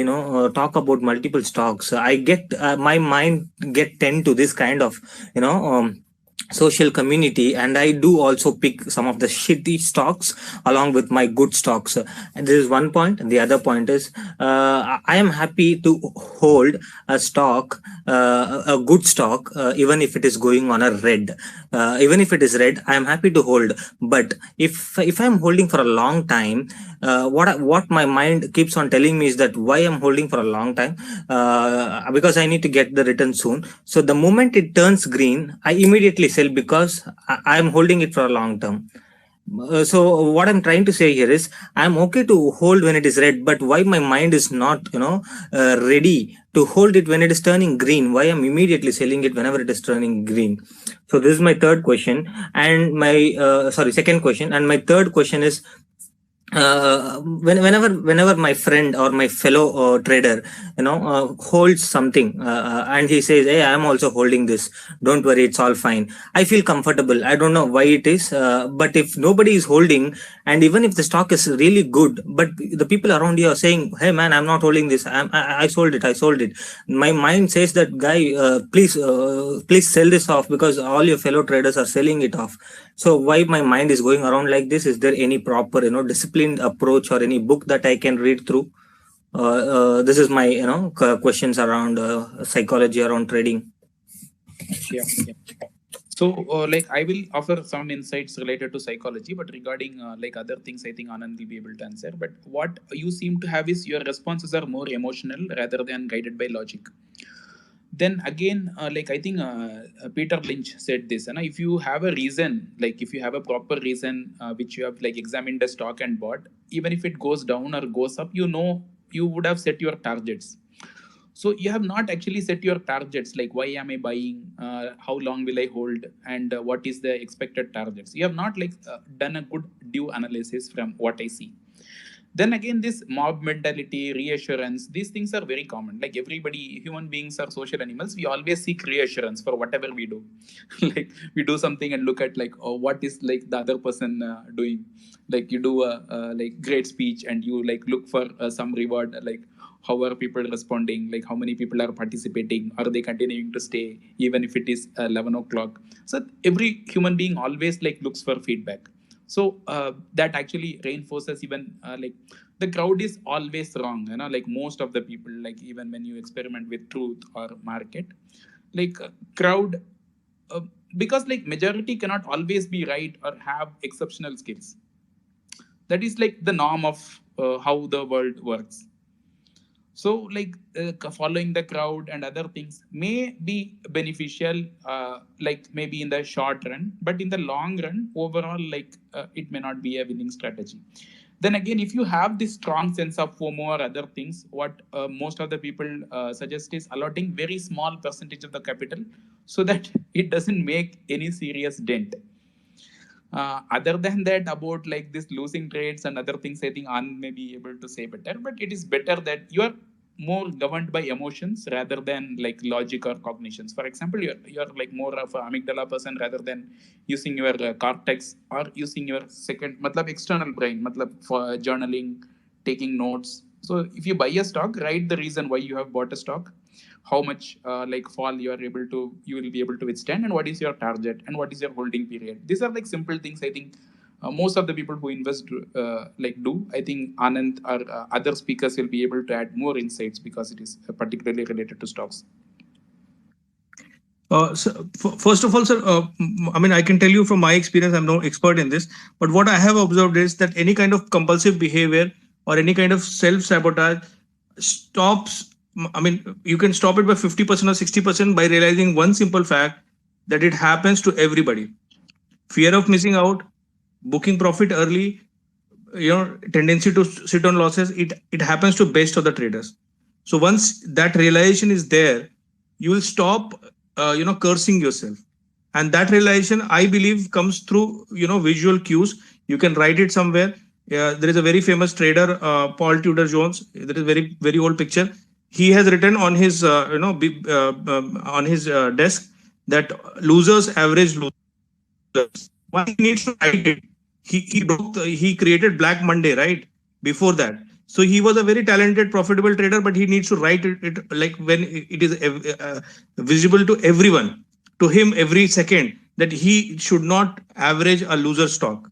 talk about multiple stocks. I get my mind get tend to this kind of you know um, social community, and I do also pick some of the shitty stocks along with my good stocks. And this is one point, and the other point is, I am happy to hold a stock, a good stock, even if it is going on a red. Even if it is red, I am happy to hold. But if I am holding for a long time, what my mind keeps on telling me is that why I'm holding for a long time, because I need to get the return soon. So the moment it turns green, I immediately sell, because I'm holding it for a long term. So what I'm trying to say here is, I'm okay to hold when it is red, but why my mind is not ready to hold it when it is turning green? Why I'm immediately selling it whenever it is turning green? So this is my third question, and my sorry, second question, and my third question is, whenever my friend or my fellow trader holds something, and he says, hey, I'm also holding this, don't worry, it's all fine, I feel comfortable. I don't know why it is, but if nobody is holding, and even if the stock is really good, but the people around you are saying, hey man, I'm not holding this, I sold it, I sold it, my mind says that, guy, please sell this off, because all your fellow traders are selling it off. So why my mind is going around like this? Is there any proper disciplined approach or any book that I can read through? This is my questions around psychology around trading. Yeah, yeah. So, like, I will offer some insights related to psychology, but regarding like other things, I think Anand will be able to answer. But what you seem to have is your responses are more emotional rather than guided by logic. Then again, like I think Peter Lynch said this, and if you have a reason, like if you have a proper reason which you have like examined the stock and bought, even if it goes down or goes up, you would have set your targets. So you have not actually set your targets, like why am I buying, how long will I hold, and what is the expected targets. You have not like done a good due analysis from what I see. Then again, this mob mentality, reassurance, these things are very common. Like everybody, human beings are social animals, we always seek reassurance for whatever we do. Like we do something and look at like, oh, what is like the other person doing. Like you do a like great speech and you like look for some reward, like how are people responding, like how many people are participating, are they continuing to stay even if it is 11 o'clock. So every human being always like looks for feedback. So that actually reinforces even like the crowd is always wrong, like most of the people, like even when you experiment with truth or market, like crowd, uh, because like majority cannot always be right or have exceptional skills. That is like the norm of how the world works. So like following the crowd and other things may be beneficial, like maybe in the short run, but in the long run overall, like it may not be a winning strategy. Then again, if you have this strong sense of FOMO or other things, what most of the people suggest is allotting very small percentage of the capital so that it doesn't make any serious dent. Other than that, about like this losing trades and other things, I think Anand may be able to say better. But it is better that you are more governed by emotions rather than like logic or cognitions. For example, you're like more of a amygdala person rather than using your cortex or using your second matlab external brain matlab for journaling, taking notes. So if you buy a stock, write the reason why you have bought a stock, how much like fall you will be able to withstand, and what is your target, and what is your holding period. These are like simple things. I think most of the people who invest like do. I think Anand or other speakers will be able to add more insights because it is particularly related to stocks. First of all, sir, I mean, I can tell you from my experience, I'm no expert in this, but what I have observed is that any kind of compulsive behavior or any kind of self-sabotage stops. I mean, you can stop it by 50% or 60% by realizing one simple fact, that it happens to everybody. Fear of missing out, booking profit early, tendency to sit on losses, it happens to best of the traders. So once that realization is there, you will stop cursing yourself. And that realization, I believe, comes through visual cues. You can write it somewhere. There is a very famous trader, Paul Tudor Jones. There is a very old picture. He has written on his on his desk that losers average losers. Why he needs to write it? He created Black Monday right before that. So he was a very talented, profitable trader, but he needs to write it like when it is visible to everyone, to him every second, that he should not average a loser stock.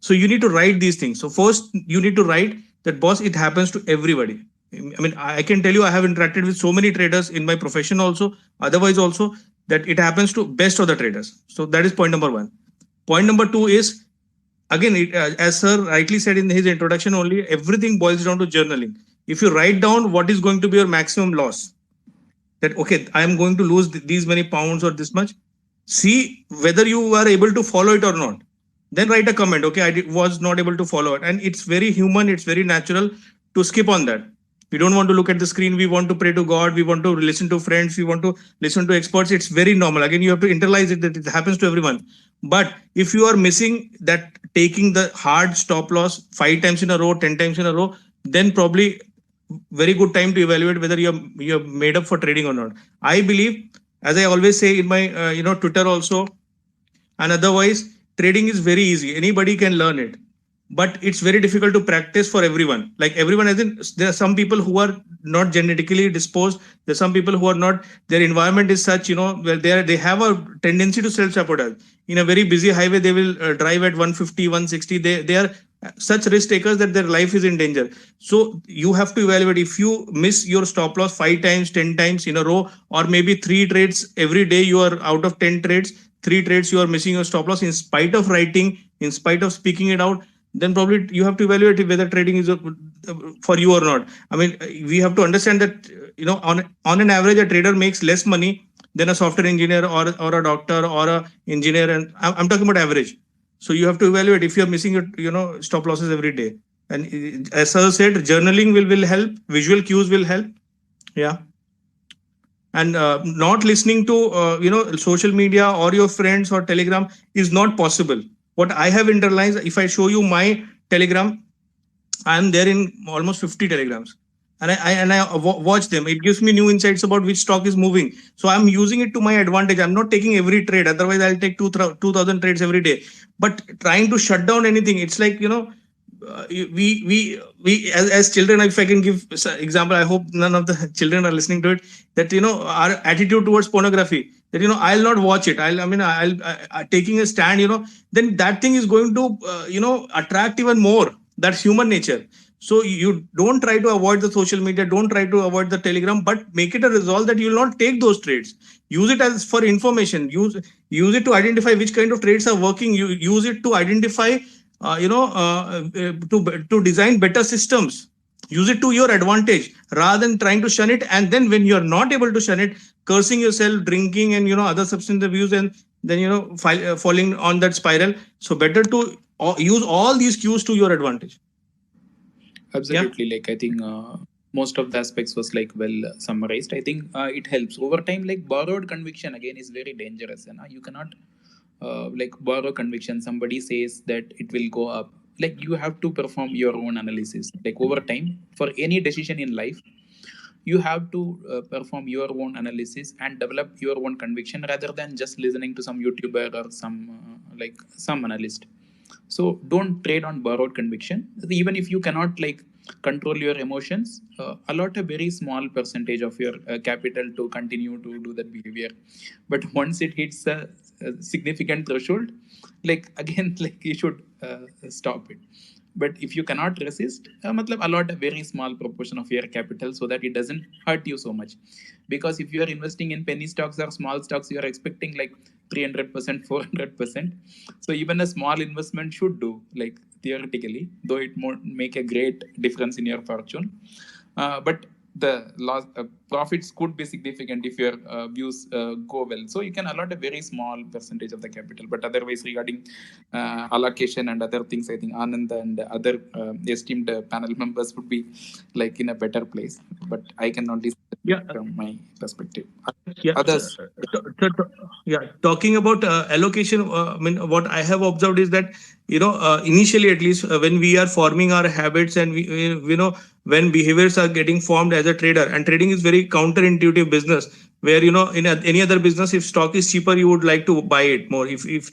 So you need to write these things. So first you need to write that, boss, it happens to everybody. I mean, I can tell you, I have interacted with so many traders in my profession also, otherwise also, that it happens to best of the traders. So that is point number one. Point number two is, again, as sir rightly said in his introduction only, everything boils down to journaling. If you write down what is going to be your maximum loss, that okay, I am going to lose these many pounds or this much, see whether you are able to follow it or not. Then write a comment, okay, was not able to follow it. And it's very human, it's very natural to skip on that. We don't want to look at the screen, we want to pray to God, we want to listen to friends, we want to listen to experts. It's very normal. Again, you have to internalize it that it happens to everyone. But if you are missing that, taking the hard stop loss 5 times in a row, 10 times in a row, then probably very good time to evaluate whether you're made up for trading or not. I believe, as I always say in my Twitter also, and otherwise, trading is very easy. Anybody can learn it, but it's very difficult to practice for everyone. Like everyone, as in, there are some people who are not genetically disposed. There's some people who are not. Their environment is such, where they have a tendency to self-sabotage. In a very busy highway, they will drive at 150, 160. They are such risk takers that their life is in danger. So you have to evaluate. If you miss your stop loss 5 times, 10 times in a row, or maybe 3 trades every day, you are out of 10 trades. 3 trades you are missing your stop loss, in spite of writing, in spite of speaking it out, then probably you have to evaluate whether trading is for you or not. I mean, we have to understand that on an average, a trader makes less money than a software engineer or a doctor or a engineer, and I'm talking about average. So you have to evaluate if you're missing your stop losses every day. And as sir said, journaling will help, visual cues will help. Yeah. And not listening to social media or your friends or Telegram is not possible. What I have internalized, if I show you my Telegram, I am there in almost 50 Telegrams, and I watch them. It gives me new insights about which stock is moving. So I'm using it to my advantage. I'm not taking every trade. Otherwise, I'll take 2,000 trades every day. But trying to shut down anything, it's like we as children, if I can give example, I hope none of the children are listening to it, that our attitude towards pornography, that I'll not watch it, I'll taking a stand, then that thing is going to attract even more. That's human nature. So you don't try to avoid the social media, don't try to avoid the Telegram, but make it a resolve that you will not take those trades. Use it as for information, use it to identify which kind of trades are working. You use it to identify to design better systems. Use it to your advantage rather than trying to shun it. And then when you're not able to shun it, cursing yourself, drinking, and other substance abuse, and then falling on that spiral. So better to use all these cues to your advantage. Absolutely. Yeah. Like I think most of the aspects was like well summarized. I think it helps over time. Like borrowed conviction again is very dangerous, and you cannot like borrow conviction. Somebody says that it will go up, like you have to perform your own analysis. Like over time, for any decision in life, you have to perform your own analysis and develop your own conviction rather than just listening to some YouTuber or some some analyst. So don't trade on borrowed conviction. Even if you cannot control your emotions, allot a very small percentage of your capital to continue to do that behavior. But once it hits a significant threshold, again, you should stop it. But if you cannot resist, allot a very small proportion of your capital so that it doesn't hurt you so much. Because if you are investing in penny stocks or small stocks, you are expecting 300%, 400%. So even a small investment should do, theoretically, though it won't make a great difference in your fortune. But the loss profits could be significant if your views go well. So you can allot a very small percentage of the capital. But otherwise, regarding allocation and other things, I think Anand and other esteemed panel members would be in a better place. But I can only say Yeah. from my perspective. Yeah. Others. Yeah. Talking about allocation, I mean, what I have observed is that, initially, at least when we are forming our habits and when behaviors are getting formed as a trader, and trading is very counterintuitive business where, in any other business, if stock is cheaper, you would like to buy it more. If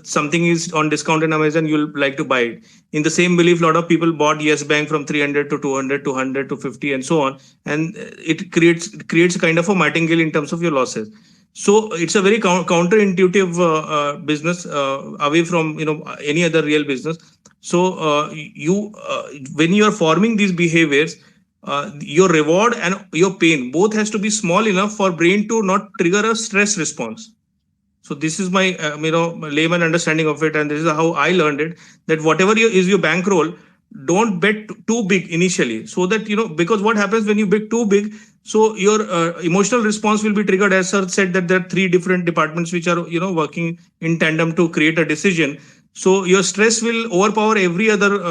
something is on discount in Amazon, you'll like to buy it. In the same belief, a lot of people bought Yes Bank from 300 to 200, 200 to 50 and so on. And it creates a kind of a martingale in terms of your losses. So it's a very counterintuitive business away from any other real business. So when you are forming these behaviors, your reward and your pain both has to be small enough for brain to not trigger a stress response. So this is my layman understanding of it, and this is how I learned it. That whatever is your bankroll, don't bet too big initially, so that because what happens when you bet too big, so your emotional response will be triggered. As sir said, that there are three different departments which are working in tandem to create a decision. So your stress will overpower every other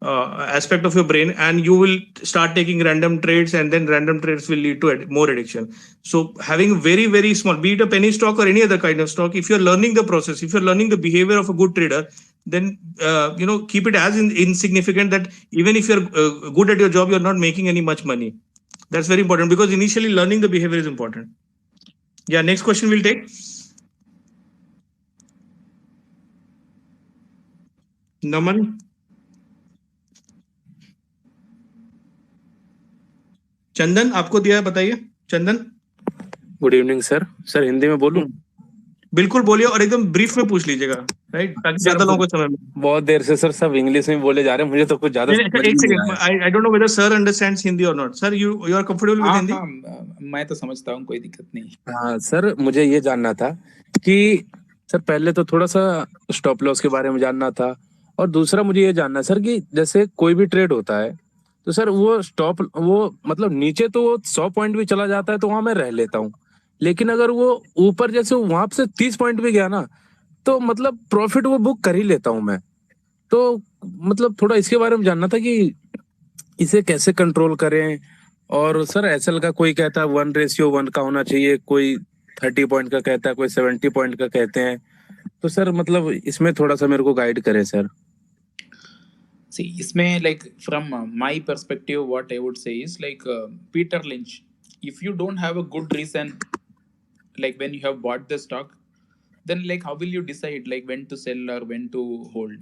aspect of your brain, and you will start taking random trades, and then random trades will lead to more addiction. So having very, very small, be it a penny stock or any other kind of stock, if you're learning the process, if you're learning the behavior of a good trader, then keep it as insignificant that even if you're good at your job, you're not making any much money. That's very important, because initially learning the behavior is important. Yeah, next question we'll take. Naman. चंदन, आपको दिया है, बताइए Chandan. Good evening sir. Sir Hindi में बोलूं? बिल्कुल बोलिए, और एकदम ब्रीफ में पूछ लीजिएगा, राइट, ताकि ज्यादा लोगों को समय मिले. बहुत देर से सर सब इंग्लिश में बोले जा रहे हैं, मुझे तो कुछ ज्यादा एक second, I don't know whether sir understands Hindi और not. Sir you are comfortable with Hindi? मैं तो समझता हूँ, कोई दिक्कत नहीं. हाँ सर, मुझे ये जानना था कि सर पहले तो थोड़ा सा स्टॉप लॉस के बारे में जानना था, और दूसरा मुझे ये जानना सर कि जैसे कोई भी ट्रेड होता है तो सर वो मतलब नीचे तो 100 पॉइंट भी चला जाता है तो वहां मैं रह लेता हूँ, लेकिन अगर वो ऊपर जैसे वहां से 30 पॉइंट भी गया ना, तो मतलब प्रॉफिट वो बुक कर ही लेता हूँ मैं. तो मतलब थोड़ा इसके बारे में जानना था कि इसे कैसे कंट्रोल करें. और सर एसएल का कोई कहता है 1:1 का होना चाहिए, कोई 30 पॉइंट का कहता है, कोई 70 पॉइंट का कहते हैं. तो सर मतलब इसमें थोड़ा सा मेरे को गाइड करें सर. See, इसमें from my perspective, what I would say is Peter Lynch. If you don't have a good reason, when you have bought the stock, then how will you decide when to sell or when to hold?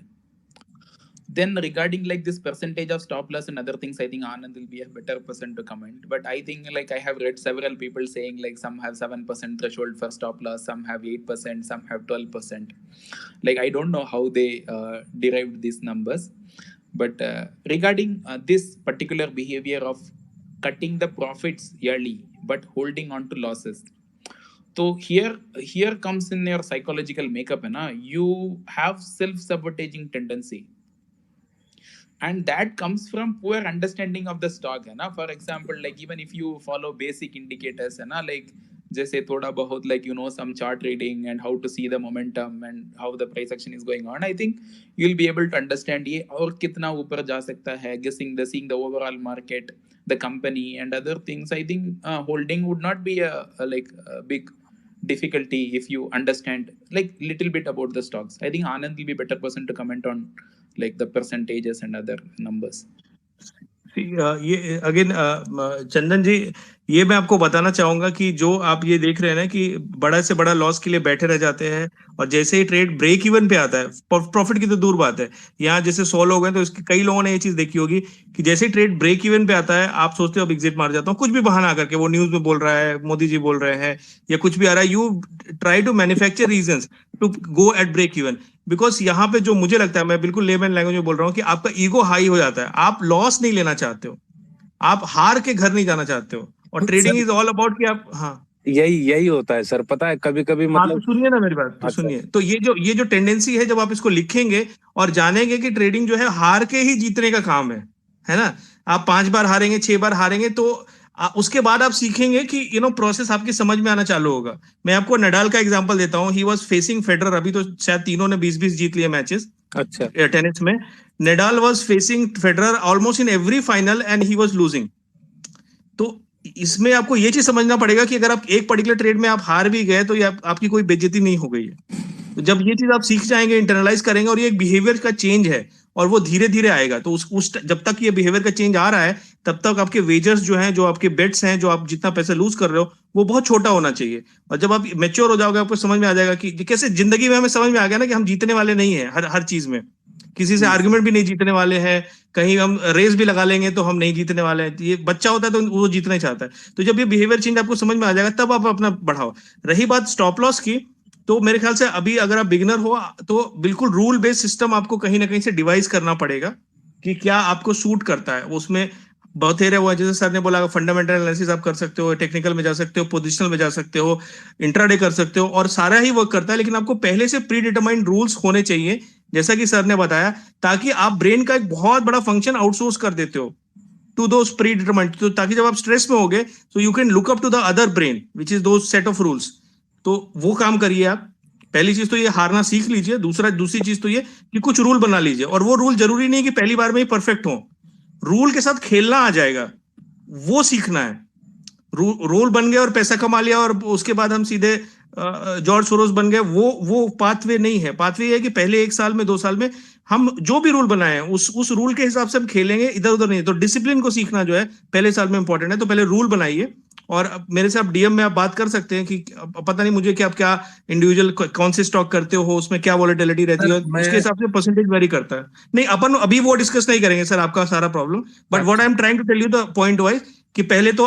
Then regarding this percentage of stop loss and other things, I think Anand will be a better person to comment. But I think I have read several people saying some have 7% threshold for stop loss, some have 8%, some have 12%. I don't know how they derived these numbers. But regarding this particular behavior of cutting the profits yearly but holding on to losses, so here comes in your psychological makeup, you have self-sabotaging tendency, and that comes from poor understanding of the stock. For example, even if you follow basic indicators, जैसे थोड़ा बहुत some chart reading and how to see the momentum and how the price action is going on, I think you'll be able to understand ये और कितना ऊपर जा सकता है, seeing the overall market, the company and other things. I think holding would not be a big difficulty if you understand little bit about the stocks. I think Anand will be better person to comment on the percentages and other numbers. ये again चंदन जी, ये मैं आपको बताना चाहूंगा कि जो आप ये देख रहे हैं ना कि बड़ा से बड़ा लॉस के लिए बैठे रह जाते हैं, और जैसे ही ट्रेड ब्रेक इवन पे आता है, प्रॉफिट की तो दूर बात है, यहाँ जैसे 100 लोग हैं तो इसके कई लोगों ने ये चीज देखी होगी कि जैसे ही ट्रेड ब्रेक इवन पे आता है, आप सोचते हो अब एग्जिट मार जाता हूँ, कुछ भी बहाना आकर के, वो न्यूज में बोल रहा है, मोदी जी बोल रहे हैं, या कुछ भी आ रहा है, you try to manufacture reasons to go at break even. Because यहाँ पे जो मुझे लगता है, मैं बिल्कुल लेमन लैंग्वेज में बोल रहा हूँ, कि आपका ईगो हाई हो जाता है, आप लॉस नहीं लेना चाहते हो, आप हार के घर नहीं जाना चाहते हो, और ट्रेडिंग इज ऑल अबाउट कि आप, हाँ यही होता है सर, पता है कभी कभी हाँ, तो मतलब। सुनिए ना मेरी बात, तो अच्छा। सुनिए, तो ये जो टेंडेंसी है, जब आप इसको लिखेंगे और जानेंगे कि ट्रेडिंग जो है हार के ही जीतने का काम है ना, आप 5 बार हारेंगे, 6 बार हारेंगे, तो उसके बाद आप सीखेंगे कि प्रोसेस आपकी समझ में आना चालू होगा। मैं आपको नडाल का एग्जांपल देता हूँ, ही वाज फेसिंग फेडरर, अभी तो शायद तीनों ने 20-20 जीत लिए मैचेस अच्छा। टेनिस में। Nadal was facing Federer almost in every final and he was losing. तो इसमें आपको ये चीज समझना पड़ेगा कि अगर आप एक पर्टिकुलर ट्रेड में आप हार भी गए तो ये आपकी कोई बेइज्जती नहीं हो गई है। तो जब ये चीज आप सीख जाएंगे, इंटरनलाइज करेंगे, और ये एक बिहेवियर का चेंज है, और वो धीरे धीरे आएगा, तो जब तक ये बिहेवियर का चेंज आ रहा है, तब तक आपके वेजर्स जो हैं, जो आपके बेट्स हैं, जो आप जितना पैसा लूज कर रहे हो, वो बहुत छोटा होना चाहिए। और जब आप मेच्योर हो जाओगे, आपको समझ में आ जाएगा कि कैसे जिंदगी में हमें समझ में आ गया ना कि हम जीतने वाले नहीं है हर चीज में, किसी से आर्गुमेंट भी नहीं जीतने वाले हैं, कहीं हम रेस भी लगा लेंगे तो हम नहीं जीतने वाले हैं। ये बच्चा होता है तो वो जीतना ही चाहता है। तो जब ये बिहेवियर चेंज आपको समझ में आ जाएगा, तब आप अपना बढ़ाओ। रही बात स्टॉप लॉस की, तो मेरे ख्याल से अभी अगर आप बिगिनर हो तो बिल्कुल रूल बेस्ड सिस्टम आपको कहीं ना कहीं से डिवाइस करना पड़ेगा कि क्या आपको सूट करता है। उसमें बहुत एरिया हुआ है, जैसे सर ने बोला, फंडामेंटल एनालिसिस आप कर सकते हो, टेक्निकल में जा सकते हो, पोजिशनल में जा सकते हो, इंट्राडे कर सकते हो, और सारा ही वर्क करता है। लेकिन आपको पहले से प्री डिटरमाइंड रूल्स होने चाहिए, जैसा कि सर ने बताया, ताकि आप ब्रेन का एक बहुत बड़ा फंक्शन आउटसोर्स कर देते हो टू दोस प्री डिटरमाइंड, तो ताकि जब आप स्ट्रेस में होगे तो you can look up to the other brain which is those set of rules. तो वो काम करिए आप। पहली चीज तो ये हारना सीख लीजिए। दूसरी चीज तो ये कि कुछ रूल बना लीजिए, और वो रूल जरूरी नहीं कि पहली बार में ही परफेक्ट हो, रूल के साथ खेलना आ जाएगा, वो सीखना है। रूल बन गया और पैसा कमा लिया और उसके बाद हम सीधे जॉर्ज सोरोस बन गए, वो पाथवे नहीं है। पाथवे ये है कि पहले 1 साल में 2 साल में हम जो भी रूल बनाए हैं उस रूल के हिसाब से हम खेलेंगे, इधर उधर नहीं। तो डिसिप्लिन को सीखना जो है पहले साल में इंपॉर्टेंट है। तो पहले रूल बनाइए, और मेरे से आप डीएम में आप बात कर सकते हैं कि पता नहीं मुझे कि आप क्या इंडिविजुअल कौन से स्टॉक करते हो, उसमें क्या वॉलेटिलिटी रहती है, उसके हिसाब से परसेंटेज वेरी करता है। नहीं, अपन अभी वो डिस्कस नहीं करेंगे सर, आपका सारा problem. But what I am trying to tell you the point wise, कि पहले तो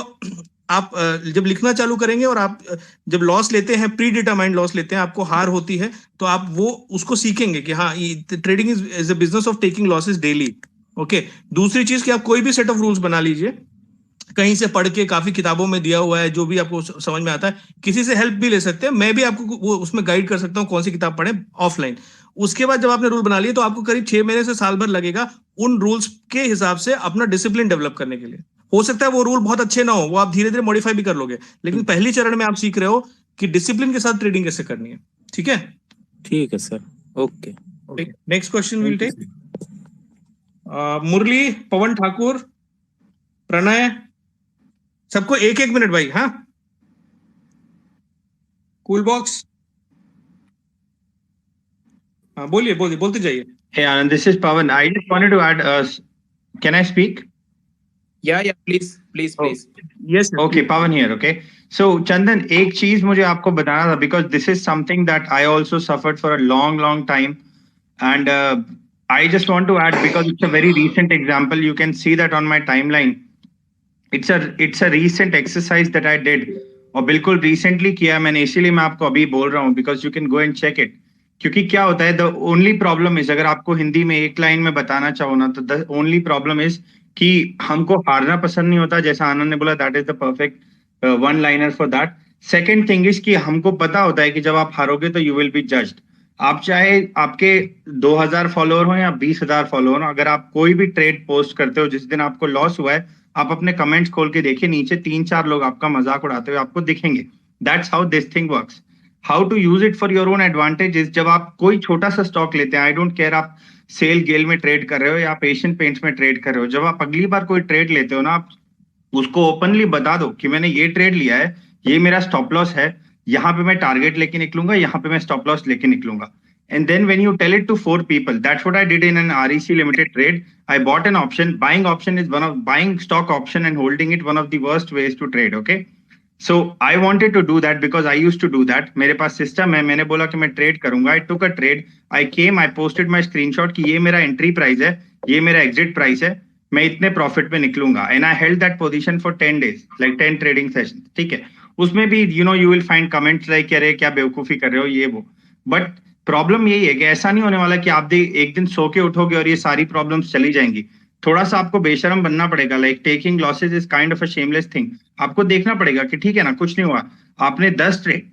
आप जब लिखना चालू करेंगे, और आप जब लॉस लेते हैं, प्री डिटरमाइंड लॉस लेते हैं, आपको हार होती है, तो आप वो उसको सीखेंगे कि हाँ, trading is a business of taking losses daily. Okay. दूसरी चीज कि आप कोई भी सेट ऑफ रूल्स बना लीजिए, कहीं से पढ़ के, काफी किताबों में दिया हुआ है, जो भी आपको समझ में आता है, किसी से हेल्प भी ले सकते हैं, मैं भी आपको वो उसमें गाइड कर सकता हूँ कौन सी किताब पढ़े ऑफलाइन। उसके बाद जब आपने रूल बना लिए, तो आपको करीब 6 महीने से साल भर लगेगा उन रूल्स के हिसाब से अपना डिसिप्लिन डेवलप करने के लिए। हो सकता है वो रूल बहुत अच्छे ना हो, वो आप धीरे धीरे मॉडिफाई भी कर लोगे, लेकिन पहली चरण में आप सीख रहे हो कि डिसिप्लिन के साथ ट्रेडिंग कैसे करनी है। ठीक है, ठीक है सर, okay. Next question will take Murali, Pawan Thakur, Pranay, सबको 1-1 मिनट भाई। हाँ, कूल बॉक्स, हाँ बोलिए बोलते जाइए। Hey Anand, this is Pawan. I just wanted to add, can I speak? Yeah, please. Yes, Okay, Pawan here, okay. So Chandan, एक चीज मुझे आपको बताना था, because this is something that I also suffered for a long time, and I just want to add, because it's a very recent example. You can see that on my timeline. It's a recent exercise that I did, और बिल्कुल recently किया मैंने, इसीलिए मैं आपको अभी बोल रहा हूँ, because you can go and check it. क्योंकि क्या होता है, द ओनली प्रॉब्लम इज, अगर आपको हिंदी में एक लाइन में बताना चाहो ना, तो द ओनली प्रॉब्लम इज कि हमको हारना पसंद नहीं होता, जैसा आनंद ने बोला, that is the perfect one liner for that. Second thing is कि हमको पता होता है कि जब आप हारोगे तो यू विल बी जज्ड। आप चाहे आपके 2000 फॉलोअर हो या 20,000 फॉलोअर हो, अगर आप कोई भी ट्रेड पोस्ट करते हो, जिस दिन आपको लॉस हुआ है, आप अपने कमेंट्स खोल के देखिए, नीचे 3-4 लोग आपका मजाक उड़ाते हुए आपको दिखेंगे। That's how this thing works. How to use it for your own advantage is, जब आप कोई छोटा सा स्टॉक लेते हैं, आई डोंट केयर आप सेल गेल में ट्रेड कर रहे हो या आप एशियन पेंट्स में ट्रेड कर रहे हो, जब आप अगली बार कोई ट्रेड लेते हो ना, आप उसको ओपनली बता दो कि मैंने ये ट्रेड लिया है, ये मेरा स्टॉप लॉस है, यहाँ पे मैं टारगेट लेके निकलूंगा, यहाँ पे मैं स्टॉप लॉस लेके निकलूंगा। And then when you tell it to 4 people, that's what I did in an REC limited trade. I bought an option. Buying option is buying stock option and holding it one of the worst ways to trade. Okay. So I wanted to do that because I used to do that. मेरे पास system है. मैंने बोला कि मैं trade करूंगा. I took a trade. I came. I posted my screenshot कि ये मेरा entry price है. ये मेरा exit price है. मैं इतने profit पे निकलूंगा. And I held that position for 10 days, like 10 trading sessions. ठीक है. उसमें भी you will find comments like अरे क्या बेवकूफी कर रहे हो ये वो. But प्रॉब्लम यही है कि ऐसा नहीं होने वाला कि आप एक दिन सो के उठोगे और ये सारी प्रॉब्लम्स चली जाएंगी. थोड़ा सा आपको बेशरम बनना पड़ेगा. Like taking losses is kind of a shameless thing. आपको देखना पड़ेगा कि ठीक है ना, कुछ नहीं हुआ. आपने 10 ट्रेड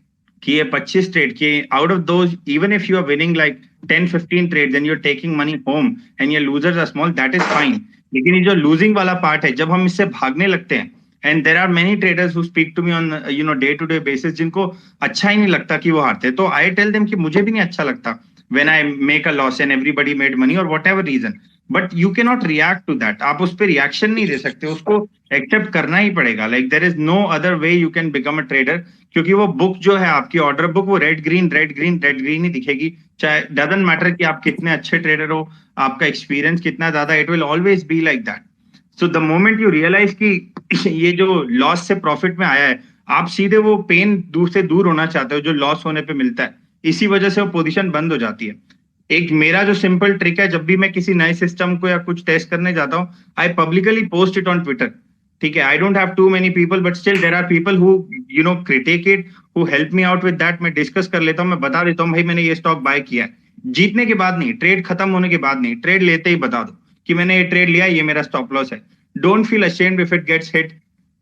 किए, 25 ट्रेड किए. Out of those, even if you are winning like 10-15 trades and you are taking money home and your losers are small, that is fine. लेकिन ये जो लूजिंग वाला पार्ट है, जब हम इससे भागने लगते हैं, and there are many traders who speak to me on day-to-day basis जिनको अच्छा ही नहीं लगता कि वो हारते. तो I tell them कि मुझे भी नहीं अच्छा लगता when I make a loss and everybody made money or whatever reason. But you cannot react to that. आप उस पर रिएक्शन नहीं दे सकते, उसको एक्सेप्ट करना ही पड़ेगा. Like there is no other way you can become a trader. क्योंकि वो बुक जो है आपकी ऑर्डर बुक, वो रेड ग्रीन ही दिखेगी. चाहे डजंट मैटर कि आप कितने अच्छे ट्रेडर हो, आपका एक्सपीरियंस कितना ज्यादा, it will always be like that. So the moment you realize कि ये जो लॉस से प्रॉफिट में आया है, आप सीधे वो पेन दूर होना चाहते हो जो लॉस होने पे मिलता है. इसी वजह से वो पोजीशन बंद हो जाती है. एक मेरा जो सिंपल ट्रिक है, जब भी मैं किसी नए सिस्टम को या कुछ टेस्ट करने जाता हूँ, I publicly post it on Twitter. ठीक है, I don't have too many people, but still there are people who critique it, who help me out with that. मैं डिस्कस कर लेता हूँ, मैं बता देता हूँ भाई मैंने ये स्टॉक बाय किया है. जीतने के बाद नहीं, ट्रेड खत्म होने के बाद नहीं, ट्रेड लेते ही बता दो कि मैंने ये ट्रेड लिया, ये मेरा स्टॉप लॉस है. Don't feel ashamed if it gets hit.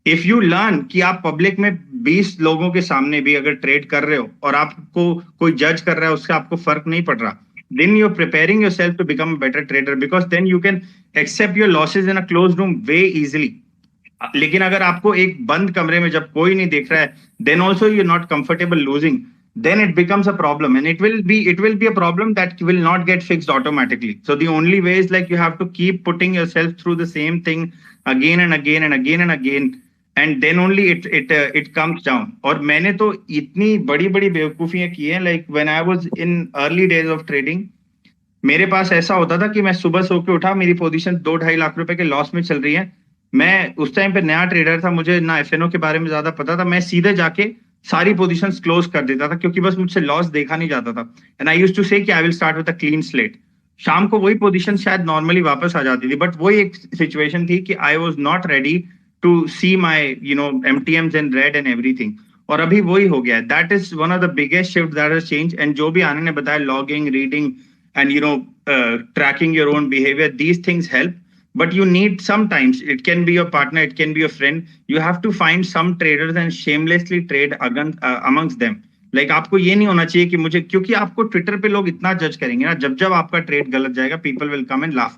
If you learn कि आप पब्लिक में 20 लोगों के सामने भी अगर ट्रेड कर रहे हो और आपको कोई जज कर रहा है, उससे आपको फर्क नहीं पड़ रहा, then you're preparing yourself to become a better trader because then you can accept your losses in a closed room way easily. लेकिन अगर आपको एक बंद कमरे में जब कोई नहीं देख रहा है, then also you're not comfortable losing, then it becomes a problem, and it will be a problem that will not get fixed automatically. So the only way is like you have to keep putting yourself through the same thing again and again and again and again, and then only it comes down. और मैंने तो इतनी बड़ी बेवकूफियां की हैं. like when I was in early days of trading, मेरे पास ऐसा होता था कि मैं सुबह सो के उठा, मेरी पोजीशन 2-2.5 लाख रुपए के लॉस में चल रही है. मैं उस टाइम पे नया ट्रेडर था, मुझे ना FNO के बारे में ज्यादा पता था. मैं सीधे जाके सारी पोजीशंस क्लोज कर देता था क्योंकि बस मुझसे लॉस देखा नहीं जाता था. एंड आई यूज्ड टू से कि I will start with a clean slate. शाम को वही पोजीशन शायद नॉर्मली वापस आ जाती थी, बट वही एक सिचुएशन थी कि I was not ready to see my MTMs in red and everything. और अभी वही हो गया है. That is one of the biggest shift that has change. And जो भी आने ने बताया, logging, reading and tracking your own behaviour, these things help. But you need sometimes, it can be your partner, it can be your friend. You have to find some traders and shamelessly trade amongst them. Like आपको ये नहीं होना चाहिए कि मुझे, क्योंकि आपको Twitter पे लोग इतना जज करेंगे ना, जब आपका ट्रेड गलत जाएगा, people will come and laugh.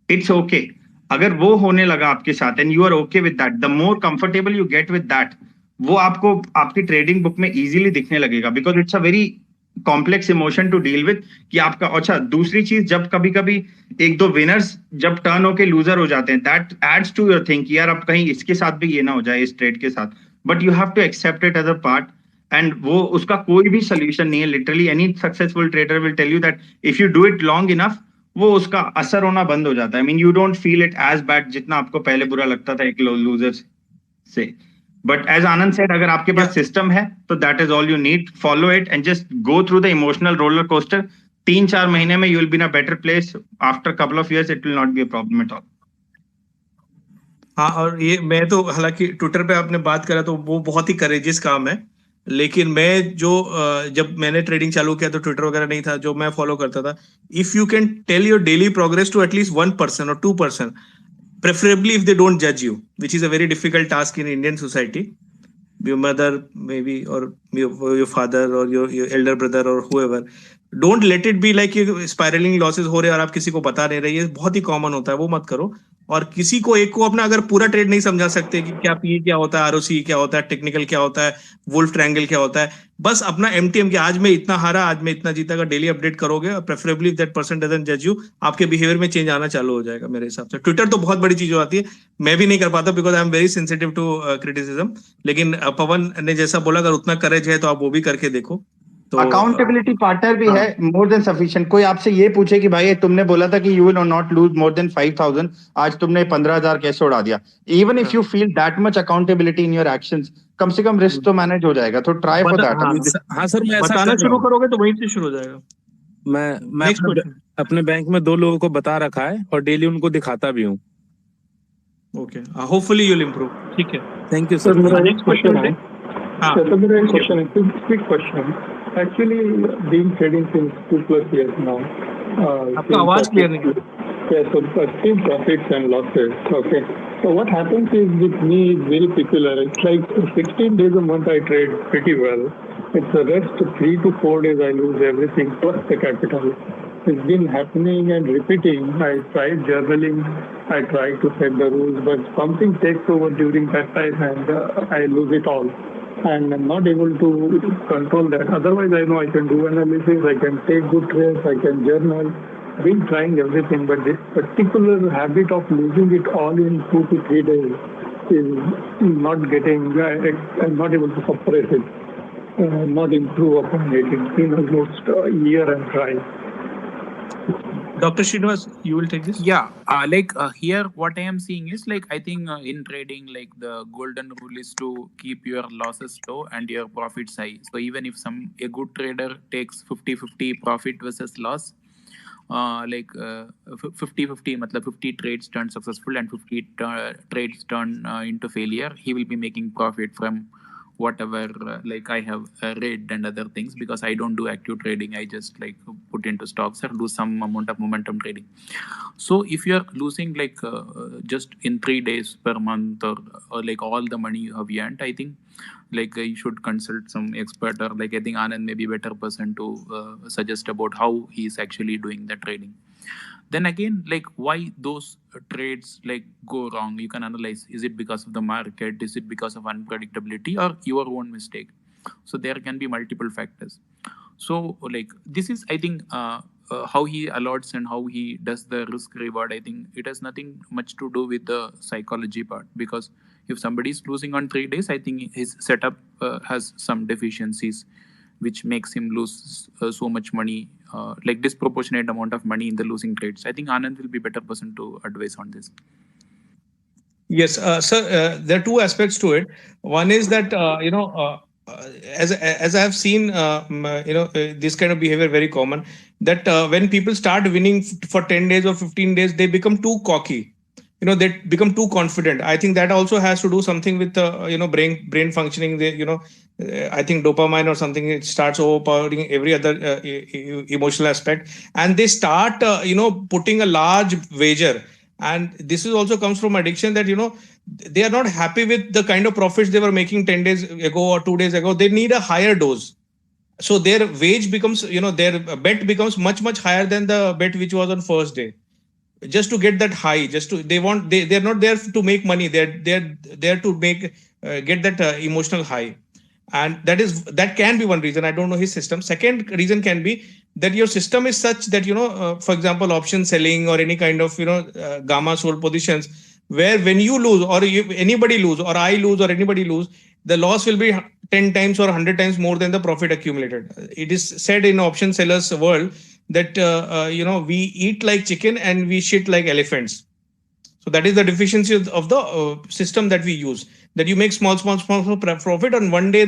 It's okay. अगर वो होने लगा आपके साथ and you are okay with that, the more comfortable you get with that, वो आपको आपकी ट्रेडिंग बुक में easily दिखने लगेगा because it's a very complex emotion to deal with कि आपका. अच्छा, दूसरी चीज, जब कभी कभी 1-2 विनर्स जब टर्न होके लूजर हो जाते हैं, that adds to your think यार अब कहीं इसके साथ भी ये ना हो जाए, इस ट्रेड के साथ. But you have to accept it as a part, and वो उसका कोई भी सोल्यूशन नहीं है. Literally any successful trader will tell you that if you do it long enough, वो उसका असर होना बंद हो जाता है. I mean you don't feel it as bad जितना आपको पहले बुरा लगता था एक लूजर से. But as Anand said, अगर आपके पास सिस्टम है तो that is all you need. Follow it and just go through the emotional roller coaster. 3-4 महीने में you will be in a better place. After a couple of years, it will not be a problem at all. हाँ, और ये मैं तो हालांकि Twitter पे आपने बात करा तो वो बहुत ही करेजियस काम है. लेकिन मैं जब मैंने ट्रेडिंग चालू किया तो ट्विटर वगैरह नहीं था, जो मैं फॉलो करता था. If you can tell your daily progress to at least 1% or 2%, preferably if they don't judge you, which is a very difficult task in Indian society. Your mother maybe, or your father, or your elder brother, or whoever. Don't let it be like spiraling losses हो रहे हैं और आप किसी को बता नहीं रहे. ये बहुत ही कॉमन होता है, वो मत करो. और किसी को एक को अपना अगर पूरा ट्रेड नहीं समझा सकते कि क्या पी क्या होता है, आरओसी क्या होता है, टेक्निकल क्या होता है, वुल्फ ट्रायंगल क्या होता है, बस अपना एमटीएम के आज मैं इतना हारा, आज मैं इतना जीता का डेली अपडेट करोगे, और preferably if that person doesn't जज यू, आपके बिहेवियर में चेंज आना चालू हो जाएगा मेरे हिसाब से. ट्विटर तो बहुत बड़ी चीज हो आती है, मैं भी नहीं कर पाता because I am very sensitive to criticism. लेकिन पवन ने जैसा बोला, अगर उतना करेज है तो आप वो भी करके देखो. तो अकाउंटेबिलिटी पार्टनर भी है, मोर देन सफिशिएंट। कोई आपसे ये पूछे कि भाई तुमने बोला था कि you will not lose more than 5,000, आज तुमने 15,000 कैसे उड़ा दिया, even if you feel that much accountability in your actions, कम से कम रिस्क तो मैनेज हो जाएगा। तो ट्राई फॉर दैट। हाँ सर, मैं ऐसा बताना कर रहा शुरू हूँ। करोगे तो वहीं से शुरू हो जाएगा। मैं Next question. अपने बैंक में 2 लोगों को बता रखा है और डेली उनको दिखाता भी हूँ। Okay, hopefully you will improve. ठीक है, थैंक यू सर। मेरा एक नेक्स्ट क्वेश्चन क्वेश्चन है। हाँ तो मेरा एक क्वेश्चन है, quick question. Actually being trading since 2+ years now, आपका आवाज क्लियर नहीं है। yeah, so I've seen profits and losses. Okay, so what happens is with me is very peculiar. It's like 16 days a month I trade pretty well. It's the rest 3 to 4 days I lose everything plus the capital. It's been happening and repeating. I tried journaling, I tried to set the rules, but something takes over during that time and I lose it all. And I'm not able to control that. Otherwise, I know I can do analysis, I can take good trades, I can journal. I've been trying everything, but this particular habit of losing it all in 2 to 3 days is not getting, I'm not able to suppress it, not improve upon it. It's been almost a year I'm trying. Dr. Srinivas, you will take this? Yeah, here what I am seeing is like, I think in trading, like the golden rule is to keep your losses low and your profits high. So even if a good trader takes 50-50 profit versus loss, 50-50 matlab 50 trades turn successful and 50 trades turn into failure, he will be making profit from whatever I have read and other things, because I don't do active trading. I just put into stocks or do some amount of momentum trading. So if you're losing just in 3 days per month, or all the money you have earned, I think you should consult some expert, or I think Anand may be a better person to suggest about how he's actually doing the trading. Then again, why those trades go wrong, you can analyze. Is it because of the market? Is it because of unpredictability, or your own mistake? So there can be multiple factors. So this is, I think, how he allots and how he does the risk reward. I think it has nothing much to do with the psychology part, because if somebody is losing on 3 days, I think his setup has some deficiencies, which makes him lose so much money, disproportionate amount of money in the losing trades. I think Anand will be better person to advise on this. Yes, sir. There are 2 aspects to it. One is that as I have seen, this kind of behavior very common. That when people start winning for 10 days or 15 days, they become too cocky. They become too confident. I think that also has to do something with brain functioning. I think dopamine or something, it starts overpowering every other emotional aspect, and they start putting a large wager. And this is also comes from addiction, that they are not happy with the kind of profits they were making 10 days ago or 2 days ago. They need a higher dose. So their wage becomes, their bet becomes much higher than the bet which was on first day, just to get that high. They're not there to make money. They're there to make get that emotional high. And that can be one reason. I don't know his system. Second reason can be that your system is such that for example, option selling or any kind of gamma sold positions, where when you lose, or anybody lose, or I lose, or anybody lose, the loss will be 10 times or 100 times more than the profit accumulated. It is said in option sellers world that we eat like chicken and we shit like elephants. So that is the deficiency of the system that we use, that you make small profit on one day.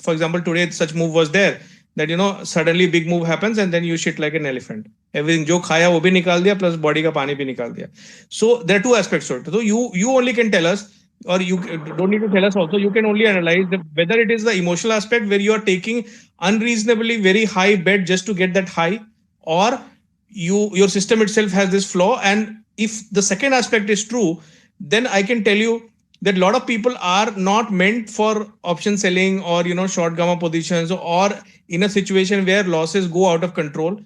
For example, today such move was there, that suddenly big move happens and then you shit like an elephant. Everything jo khaya wo bhi nikal diya, plus body ka pani bhi nikal diya. So there are 2 aspects to it. So you only can tell us, or you don't need to tell us also, you can only analyze whether it is the emotional aspect where you are taking unreasonably very high bet just to get that high, or your system itself has this flaw. And if the second aspect is true, then I can tell you that a lot of people are not meant for option selling or short gamma positions, or in a situation where losses go out of control.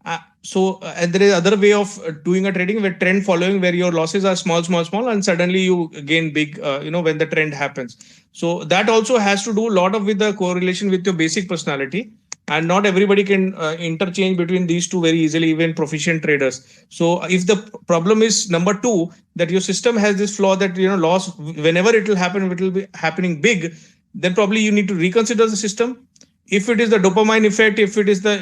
And there is other way of doing a trading, where trend following, where your losses are small, and suddenly you gain big, when the trend happens. So that also has to do a lot with the correlation with your basic personality. And not everybody can interchange between these 2 very easily, even proficient traders. So if the problem is number 2, that your system has this flaw, that loss, whenever it will happen, it will be happening big, then probably you need to reconsider the system. if it is the dopamine effect, if it is the,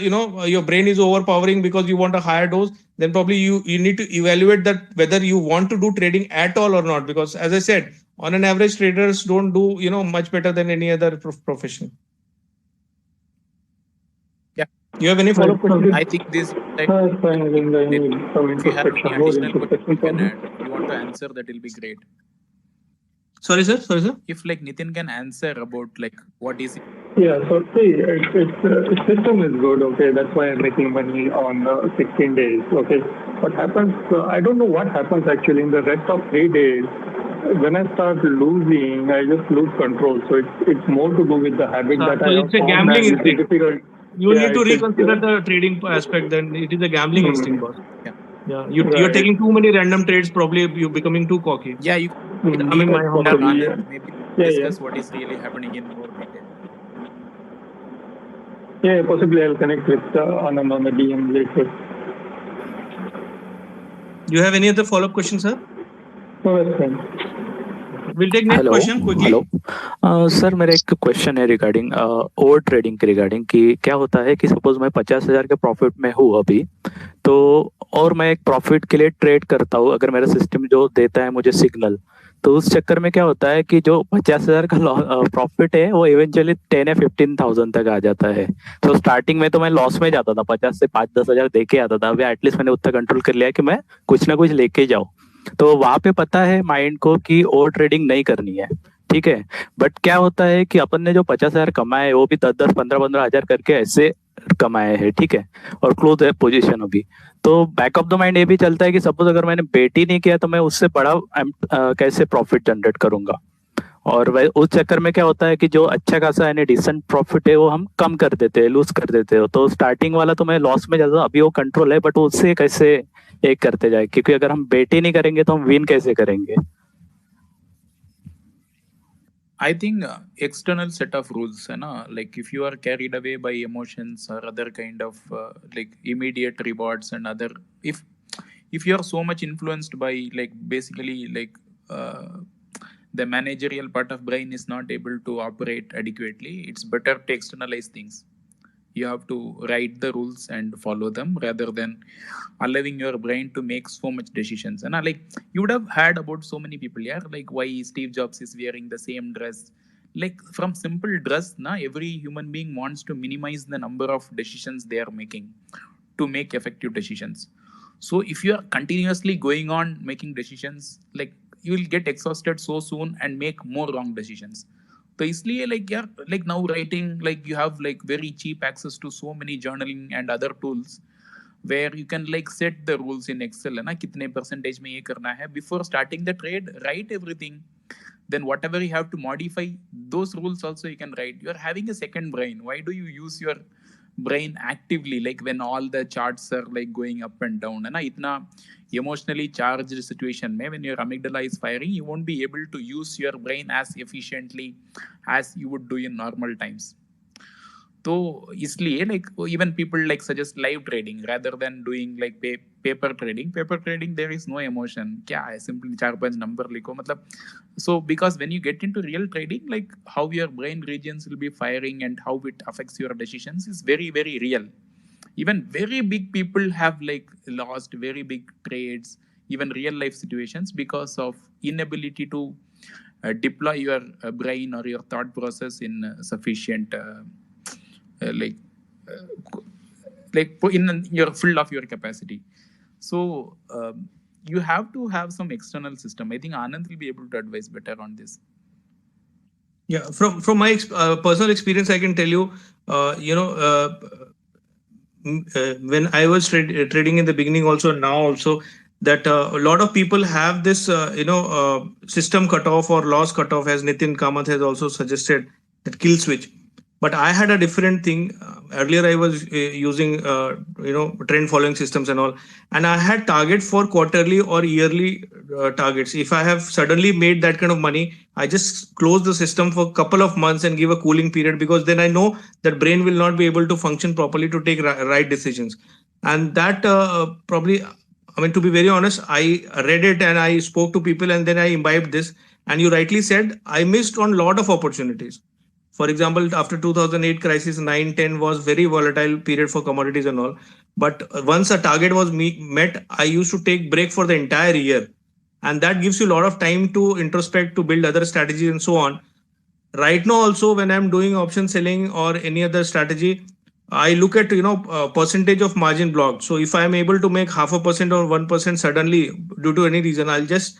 your brain is overpowering because you want a higher dose, then probably you need to evaluate that whether you want to do trading at all or not. Because as I said, on an average, traders don't do, much better than any other profession. Yeah. You have any follow-up question? I think this, like, It's fine. I think I need some if you have any introspection, more additional question you introspection can from add, you want to answer, that will be great. Sorry, sir. If like Nitin can answer about like what is it? Yeah, so see, system is good, okay, that's why I'm making money on 16 days, okay. What happens, I don't know what happens actually in the rest of 3 days. When I start losing, I just lose control. So it's more to do with the habit that So I have it's a formed gambling and it's instinct. difficult. You Yeah, need to it's- reconsider the trading aspect. Then it is a gambling instinct, boss. Yeah, you're Right. taking too many random trades. Probably you're becoming too cocky. Yeah, you I mean, my humble Possibly, Anand, yeah. maybe Yeah, discuss yeah. what is really happening in more detail. Yeah, possibly I'll connect with Anand on the DM later. You have any other follow-up questions, sir? No, that's fine. We'll take next question quickly. Hello sir, मेरा एक question है regarding over trading के regarding कि क्या होता है कि suppose मैं 50,000 के प्रॉफिट में हूँ अभी, तो और मैं एक प्रॉफिट के लिए ट्रेड करता हूँ, अगर मेरा सिस्टम जो देता है मुझे सिग्नल, तो उस चक्कर में क्या होता है कि जो 50,000 का प्रॉफिट है वो इवेंचुअली 10 या 15,000 तक आ जाता है। तो स्टार्टिंग में तो मैं लॉस में जाता था, 50 से 5-10 हजार दे के आता था। अभी एटलीस्ट मैंने उतना कंट्रोल कर लिया कि मैं कुछ ना कुछ लेके जाऊं। तो वहां पे पता है माइंड को कि ओवर ट्रेडिंग नहीं करनी है, ठीक है। बट क्या होता है कि अपन ने जो 50,000 कमाए वो भी 10-10, 15-15 हजार करके ऐसे कमाए हैं, ठीक है, और क्लोज है पोजीशन अभी। तो बैक ऑफ द माइंड ये भी चलता है कि सपोज अगर मैंने बेट ही नहीं किया तो मैं उससे बड़ा कैसे प्रॉफिट जनरेट करूंगा। और उस चक्कर में क्या होता है कि जो अच्छा खासा यानी डिसेंट प्रॉफिट है वो हम कम कर देते हैं, लूज कर देते हो। तो स्टार्टिंग वाला तो मैं लॉस में जाता, अभी वो कंट्रोल है, बट उससे कैसे एक करते जाए, क्योंकि अगर हम बेट ही नहीं करेंगे तो हम विन कैसे करेंगे। I think external set of rules, है ना, like if you are carried away by emotions or other kind of like immediate rewards and other, if you are so much influenced by like basically like the managerial part of brain is not able to operate adequately, it's better to externalize things. You have to write the rules and follow them rather than allowing your brain to make so much decisions. And like you would have heard about so many people, yeah, like why Steve Jobs is wearing the same dress. Like from simple dress, every human being wants to minimize the number of decisions they are making to make effective decisions. So if you are continuously going on making decisions, like you will get exhausted so soon and make more wrong decisions. तो इसलिए like यार, like now writing, like you have like very cheap access to so many journaling and other tools where you can like set the rules in Excel, है ना, कितने percentage में ये करना है. Before starting the trade, write everything. Then whatever you have to modify, those rules also you can write. You are having a second brain. Why do you use your brain actively, like when all the charts are like going up and down, है ना, इतना emotionally charged situation में when your amygdala is firing, you won't be able to use your brain as efficiently as you would do in normal times. तो इसलिए like even people like suggest live trading rather than doing like paper trading. Paper trading there is no emotion, क्या है, simply 4-5 number लिखो, मतलब. So because when you get into real trading, like how your brain regions will be firing and how it affects your decisions is very, very real. Even very big people have like lost very big trades, even real life situations, because of inability to deploy your brain or your thought process in sufficient like in your full of your capacity. So you have to have some external system. I think Anand will be able to advise better on this. Yeah, from my personal experience, I can tell you, when I was trading in the beginning, also now also, that a lot of people have this, system cutoff or loss cutoff, as Nitin Kamath has also suggested, that kill switch. But I had a different thing. Earlier, I was using, trend following systems and all. And I had target for quarterly or yearly targets. If I have suddenly made that kind of money, I just close the system for a couple of months and give a cooling period, because then I know that brain will not be able to function properly to take right decisions. And that probably, I mean, to be very honest, I read it and I spoke to people and then I imbibed this. And you rightly said, I missed on a lot of opportunities. For example, after 2008 crisis, 9-10 was very volatile period for commodities and all. But once a target was met, I used to take break for the entire year. And that gives you a lot of time to introspect, to build other strategies and so on. Right now also, when I'm doing option selling or any other strategy, I look at percentage of margin block. So if I'm able to make 0.5% or 1% suddenly due to any reason, I'll just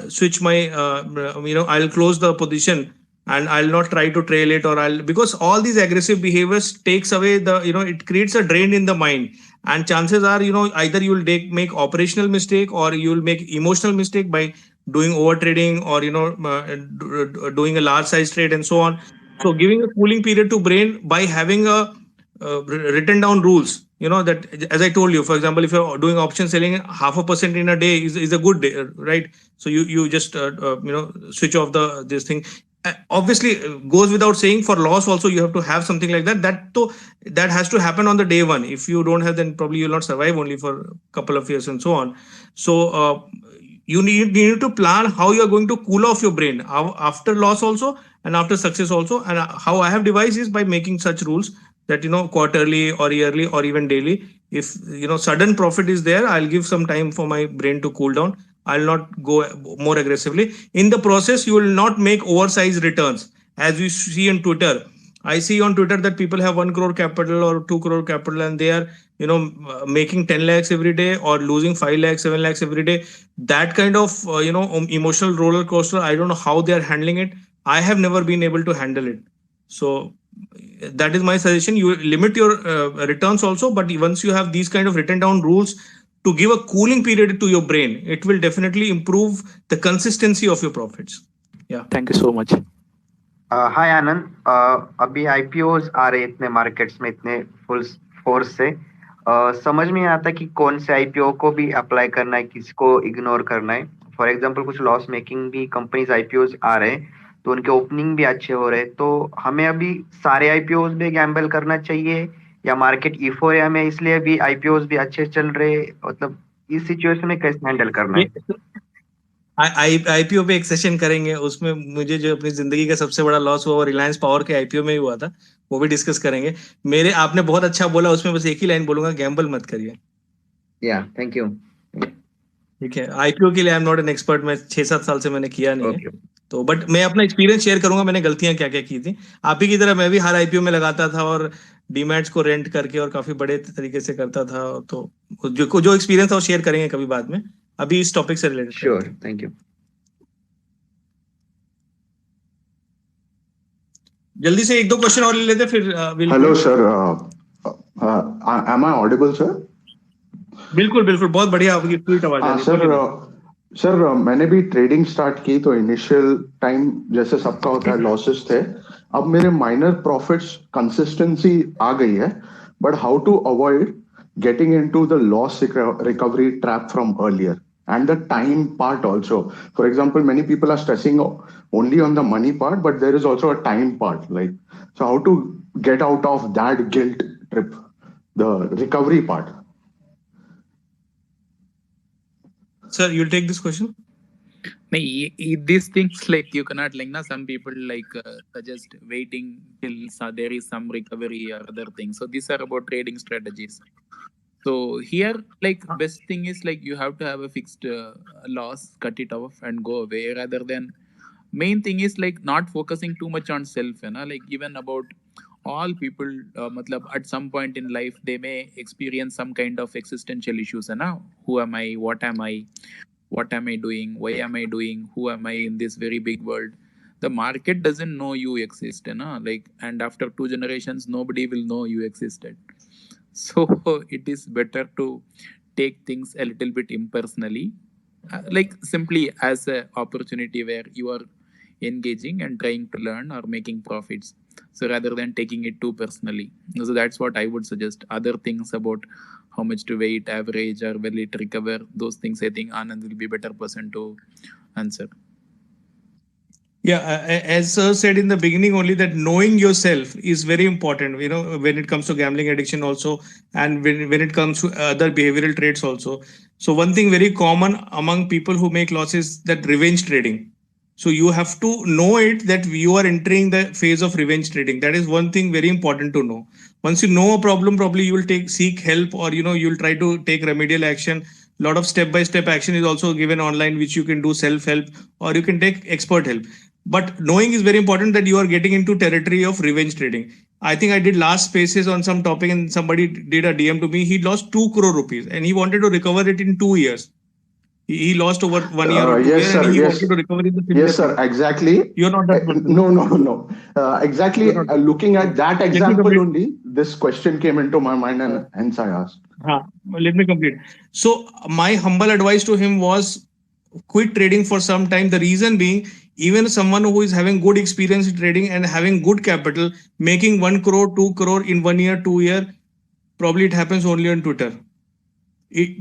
switch my I'll close the position and I'll not try to trail it, or because all these aggressive behaviors takes away it creates a drain in the mind, and chances are either you'll make operational mistake or you'll make emotional mistake by doing over trading or doing a large size trade and so on. So giving a cooling period to brain by having a written down rules, that as I told you, for example, if you're doing option selling, 0.5% in a day is a good day, right? So you just switch off this thing. Obviously goes without saying, for loss also you have to have something like that has to happen on the day one. If you don't have, then probably you'll not survive only for a couple of years and so on. So you need to plan how you are going to cool off your brain after loss also and after success also. And how I have devised is by making such rules that quarterly or yearly or even daily, if sudden profit is there, I'll give some time for my brain to cool down. I'll not go more aggressively. In the process, you will not make oversized returns. As we see on Twitter, I see on Twitter that people have 1 crore capital or 2 crore capital, and they are making 10 lakhs every day or losing 5 lakhs, 7 lakhs every day. That kind of emotional roller coaster, I don't know how they are handling it. I have never been able to handle it. So that is my suggestion. You limit your returns also, but once you have these kind of written down rules to give a cooling period to your brain, it will definitely improve the consistency of your profits. Yeah. Thank you so much. हाय आनंद, अभी IPOs आ रहे इतने markets में इतने full force से, समझ में आता कि कौन से आईपीओ को भी अप्लाई करना है, किसको इग्नोर करना है. फॉर एग्जांपल कुछ लॉस मेकिंग भी कंपनीज आईपीओज आ रहे हैं, तो उनके ओपनिंग भी अच्छे हो रहे, तो हमें अभी सारे आईपीओज में गैम्बल करना चाहिए या मार्केट यूफोरिया में इसलिए भी आईपीओज भी अच्छे चल रहे, मतलब इस सिचुएशन में कैसे हैंडल करना है? आईपीओ पे एक सेशन करेंगे, उसमें मुझे जो अपनी जिंदगी का सबसे बड़ा लॉस हुआ वो रिलायंस पावर के आईपीओ में ही हुआ था, वो भी डिस्कस करेंगे. आपने बहुत अच्छा बोला, उसमें बस एक ही लाइन बोलूंगा, गैम्बल मत करिए. या थैंक यू. ठीक है, आईपीओ के लिए I am not an expert, मैं 6-7 साल से मैंने किया नहीं है, तो बट मैं अपना एक्सपीरियंस शेयर करूंगा, मैंने गलतियां क्या क्या की थी. आप ही की तरह मैं भी हर आईपीओ में लगाता था और डीमैट्स को रेंट करके और काफी बड़े तरीके से करता था, तो जो एक्सपीरियंस था वो शेयर करेंगे कभी बाद में. अभी इस टॉपिक से रिलेटेड. Sure, thank you. जल्दी से 1-2 क्वेश्चन और ले लेते फिर. Hello sir, am I audible sir? बिल्कुल बिल्कुल, बहुत बढ़िया आपकी ट्वीट आवाज आ रही है. सर मैंने भी ट्रेडिंग स्टार्ट की, तो इनिशियल टाइम जैसे सबका होता है लॉसेस थे. अब मेरे माइनर प्रॉफिट्स कंसिस्टेंसी आ गई है, but how to avoid getting into the loss recovery trap from earlier, and the time part also. For example, many people are stressing only on the money part, but there is also a time part, like, so how to get out of that guilt trip, the recovery part. Sir, you'll take this question. These things, like, you cannot, like, some people like suggest waiting till there is some recovery or other things. So these are about trading strategies. So here, like, best thing is, like, you have to have a fixed loss, cut it off and go away, rather than, main thing is, like, not focusing too much on self, like, even about all people, at some point in life they may experience some kind of existential issues, who am I, what am I doing, why am I doing, who am I in this very big world. The market doesn't know you exist, like, and after 2 generations nobody will know you existed. So it is better to take things a little bit impersonally, like simply as an opportunity where you are engaging and trying to learn or making profits. So rather than taking it too personally. So that's what I would suggest. Other things about how much to wait, average, or will it recover, those things I think Anand will be a better person to answer. Yeah, as sir said in the beginning only, that knowing yourself is very important, when it comes to gambling addiction also, and when it comes to other behavioral traits also. So one thing very common among people who make losses, that revenge trading. So you have to know it that you are entering the phase of revenge trading. That is one thing very important to know. Once you know a problem, probably you will seek help, or you'll try to take remedial action. A lot of step-by-step action is also given online, which you can do self-help, or you can take expert help. But knowing is very important that you are getting into territory of revenge trading. I think I did last spaces on some topic and somebody did a DM to me. He lost 2 crore rupees and he wanted to recover it in 2 years. He lost over 1 year or 2 Yes, years, sir. and he Yes. wanted to recover in the similar Yes, sir. thing. Exactly. You're not that person. No. Exactly. You're not that. Looking at that Let me example complete. only, this question came into my mind, and hence I asked. Let me complete. So my humble advice to him was quit trading for some time. The reason being, even someone who is having good experience in trading and having good capital, making 1 crore, 2 crore in 1 year, 2 year, probably it happens only on Twitter.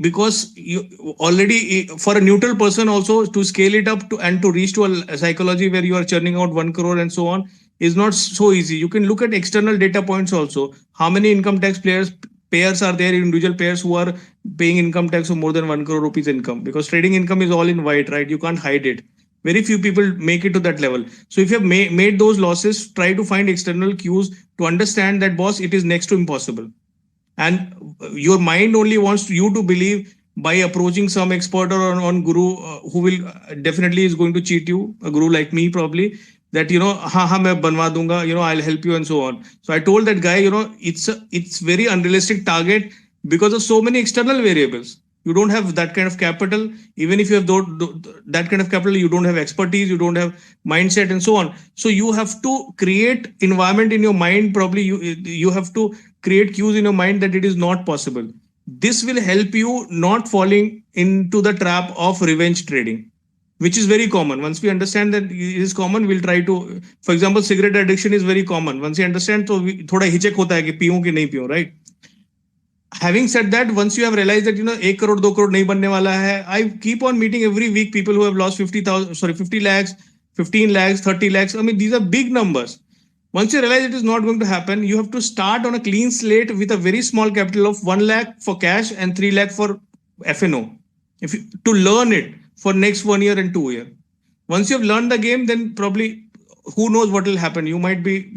Because you already, for a neutral person also, to scale it up to and to reach to a psychology where you are churning out 1 crore and so on is not so easy. You can look at external data points also. How many income tax payers are there, individual payers who are paying income tax of more than 1 crore rupees income? Because trading income is all in white, right? You can't hide it. Very few people make it to that level. So if you have made those losses, try to find external cues to understand that, boss, it is next to impossible. And your mind only wants you to believe by approaching some expert or on guru who will definitely is going to cheat you, a guru like me probably, that main banwa dunga, I'll help you and so on. So I told that guy, it's very unrealistic target because of so many external variables. You don't have that kind of capital. Even if you have that kind of capital, you don't have expertise, you don't have mindset and so on. So you have to create environment in your mind. Probably you have to create cues in your mind that it is not possible. This will help you not falling into the trap of revenge trading, which is very common. Once we understand that it is common, we'll try to, for example, cigarette addiction is very common. Once you understand, so thoda hichak hota hai ki piyun ki nahi piyun, right? Having said that, once you have realized that 1 crore 2 crore nahi banne wala hai, I keep on meeting every week people who have lost 50 lakhs, 15 lakhs, 30 lakhs. I mean, these are big numbers. Once you realize it is not going to happen, you have to start on a clean slate with a very small capital of 1 lakh for cash and 3 lakh for FNO. To learn it for next 1 year and 2 years. Once you have learned the game, then probably who knows what will happen. You might be,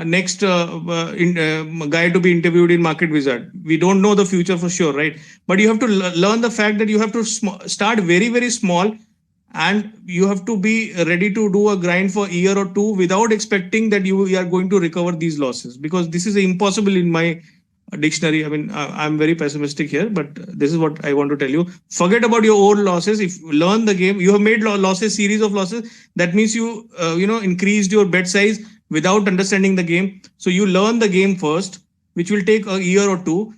next guy to be interviewed in Market Wizard. We don't know the future for sure, right? But you have to learn the fact that you have to start very, very small, and you have to be ready to do a grind for a year or two without expecting that you are going to recover these losses, because this is impossible in my dictionary. I mean, I'm very pessimistic here, but this is what I want to tell you. Forget about your own losses. If you learn the game, you have made losses, series of losses. That means you, increased your bet size without understanding the game. So you learn the game first, which will take a year or two.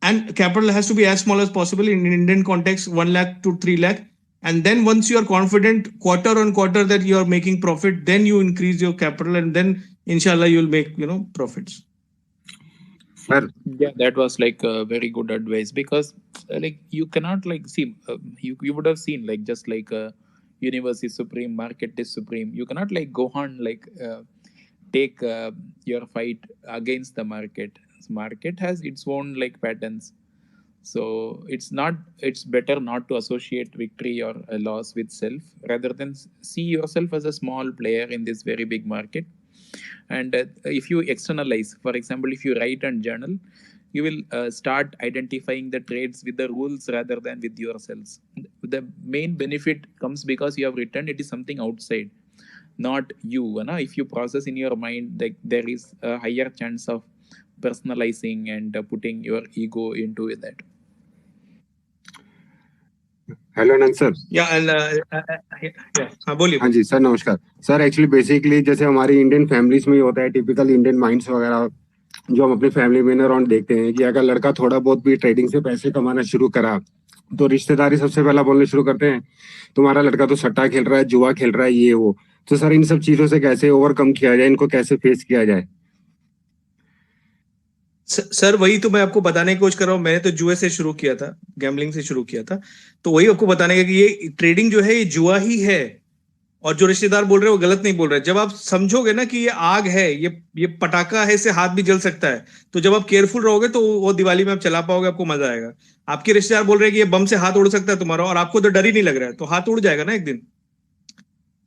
And capital has to be as small as possible in Indian context, 1 lakh to 3 lakh. And then once you are confident quarter on quarter that you are making profit, then you increase your capital, and then inshallah you'll make, profits. Yeah, that was like a very good advice, because like you cannot see, you would have seen just like universe is supreme, market is supreme. You cannot go on take your fight against the market. Market has its own patterns. So it's better not to associate victory or a loss with self, rather than see yourself as a small player in this very big market. And if you externalize, for example, if you write and journal, you will start identifying the trades with the rules rather than with yourselves. The main benefit comes because you have written, it is something outside, not you. If you process in your mind, there is a higher chance of personalizing and putting your ego into that. Hello Anant sir. बोलिए। हाँ जी sir, नमस्कार sir. Actually basically जैसे हमारी Indian families में होता है, typical Indian minds वगैरह जो हम अपनी फैमिली में अराउंड देखते हैं कि अगर लड़का थोड़ा बहुत भी ट्रेडिंग से पैसे कमाना शुरू करा तो रिश्तेदारी सबसे पहला बोलने शुरू करते हैं, तुम्हारा लड़का तो सट्टा खेल रहा है, जुआ खेल रहा है, ये वो। तो सर इन सब चीजों से कैसे ओवरकम किया जाए, इनको कैसे फेस किया जाए? सर वही तो मैं आपको बताने की कोशिश कर रहा हूँ। मैंने तो जुए से शुरू किया था, गैम्बलिंग से शुरू किया था, तो वही आपको बताने का कि ये ट्रेडिंग जो है ये जुआ ही है, और जो रिश्तेदार बोल रहे हैं वो गलत नहीं बोल रहे। जब आप समझोगे ना कि ये आग है, ये पटाखा है, इससे हाथ भी जल सकता है, तो जब आप केयरफुल रहोगे तो वो दिवाली में आप चला पाओगे, आपको मजा आएगा। आपके रिश्तेदार बोल रहे हैं कि ये बम से हाथ उड़ सकता है तुम्हारा, और आपको तो डर ही नहीं लग रहा है, तो हाथ उड़ जाएगा ना एक दिन।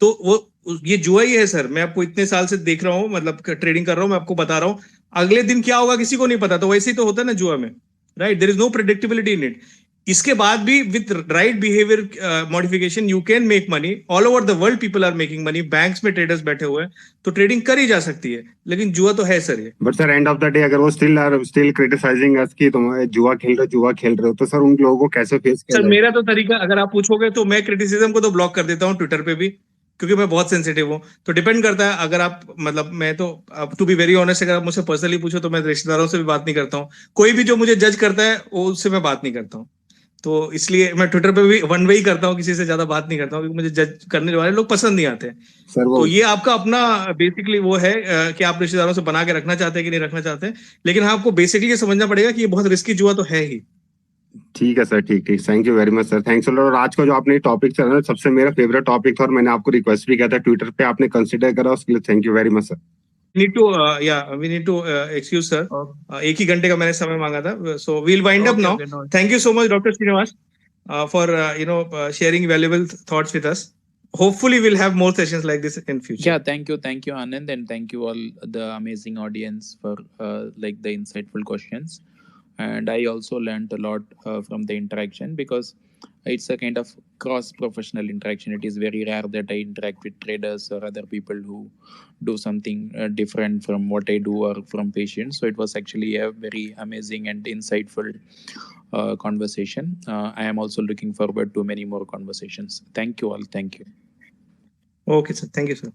तो वो ये जुआ ही है सर। मैं आपको इतने साल से देख रहा हूँ, मतलब ट्रेडिंग कर रहा हूँ, मैं आपको बता रहा हूँ अगले दिन क्या होगा किसी को नहीं पता। तो वैसे ही तो होता है ना जुआ में, right? There is no predictability in it. इसके बाद भी with right behaviour modification you can make money. All over the world people are making money, banks में ट्रेडर्स बैठे हुए हैं, तो ट्रेडिंग करी जा सकती है। लेकिन जुआ तो है सर ये। But sir end of the day अगर वो स्टिल क्रिटिसाइजिंग अस कि तुम जुआ खेल रहे हो, तो सर उन लोगों को कैसे फेस सर किया? मेरा तो तरीका अगर आप पूछोगे तो मैं क्रिटिसिज्म को तो ब्लॉक कर देता हूँ ट्विटर पे भी, क्योंकि मैं बहुत सेंसिटिव हूँ। तो डिपेंड करता है। अगर आप मतलब मैं तो टू बी वेरी ऑनेस्ट, अगर आप मुझसे पर्सनली पूछो तो मैं रिश्तेदारों से भी बात नहीं करता हूँ। कोई भी जो मुझे जज करता है वो उससे मैं बात नहीं करता हूँ। तो इसलिए मैं ट्विटर पे भी वन वे ही करता हूँ, किसी से ज्यादा बात नहीं करता हूँ, क्योंकि मुझे जज करने वाले लोग पसंद नहीं आते। सर वो तो ये आपका अपना बेसिकली वो है कि आप रिश्तेदारों से बना के रखना चाहते हैं कि नहीं रखना चाहते हैं। लेकिन हाँ, आपको बेसिकली ये समझना पड़ेगा कि ये बहुत रिस्की जुआ तो है ही। ठीक है सर, ठीक thank you very much sir, thanks a lot. और आज का जो आपने टॉपिक चला ना, सबसे मेरा फेवरेट टॉपिक था, और मैंने आपको रिक्वेस्ट भी किया था ट्विटर पे, आपने कंसिडर करा, उसके लिए thank you very much sir. We need to excuse sir. एक ही घंटे का मैंने समय मांगा था, so we'll wind up now. Thank you so much, Dr. Srinivas, for sharing valuable thoughts with us. Hopefully, we'll have more sessions like this in future. Yeah, thank you, Anand, and thank you all the amazing audience for like the insightful questions. And I also learned a lot from the interaction, because it's a kind of cross-professional interaction. It is very rare that I interact with traders or other people who do something different from what I do or from patients. So it was actually a very amazing and insightful conversation. I am also looking forward to many more conversations. Thank you all. Thank you. Okay, sir. Thank you, sir.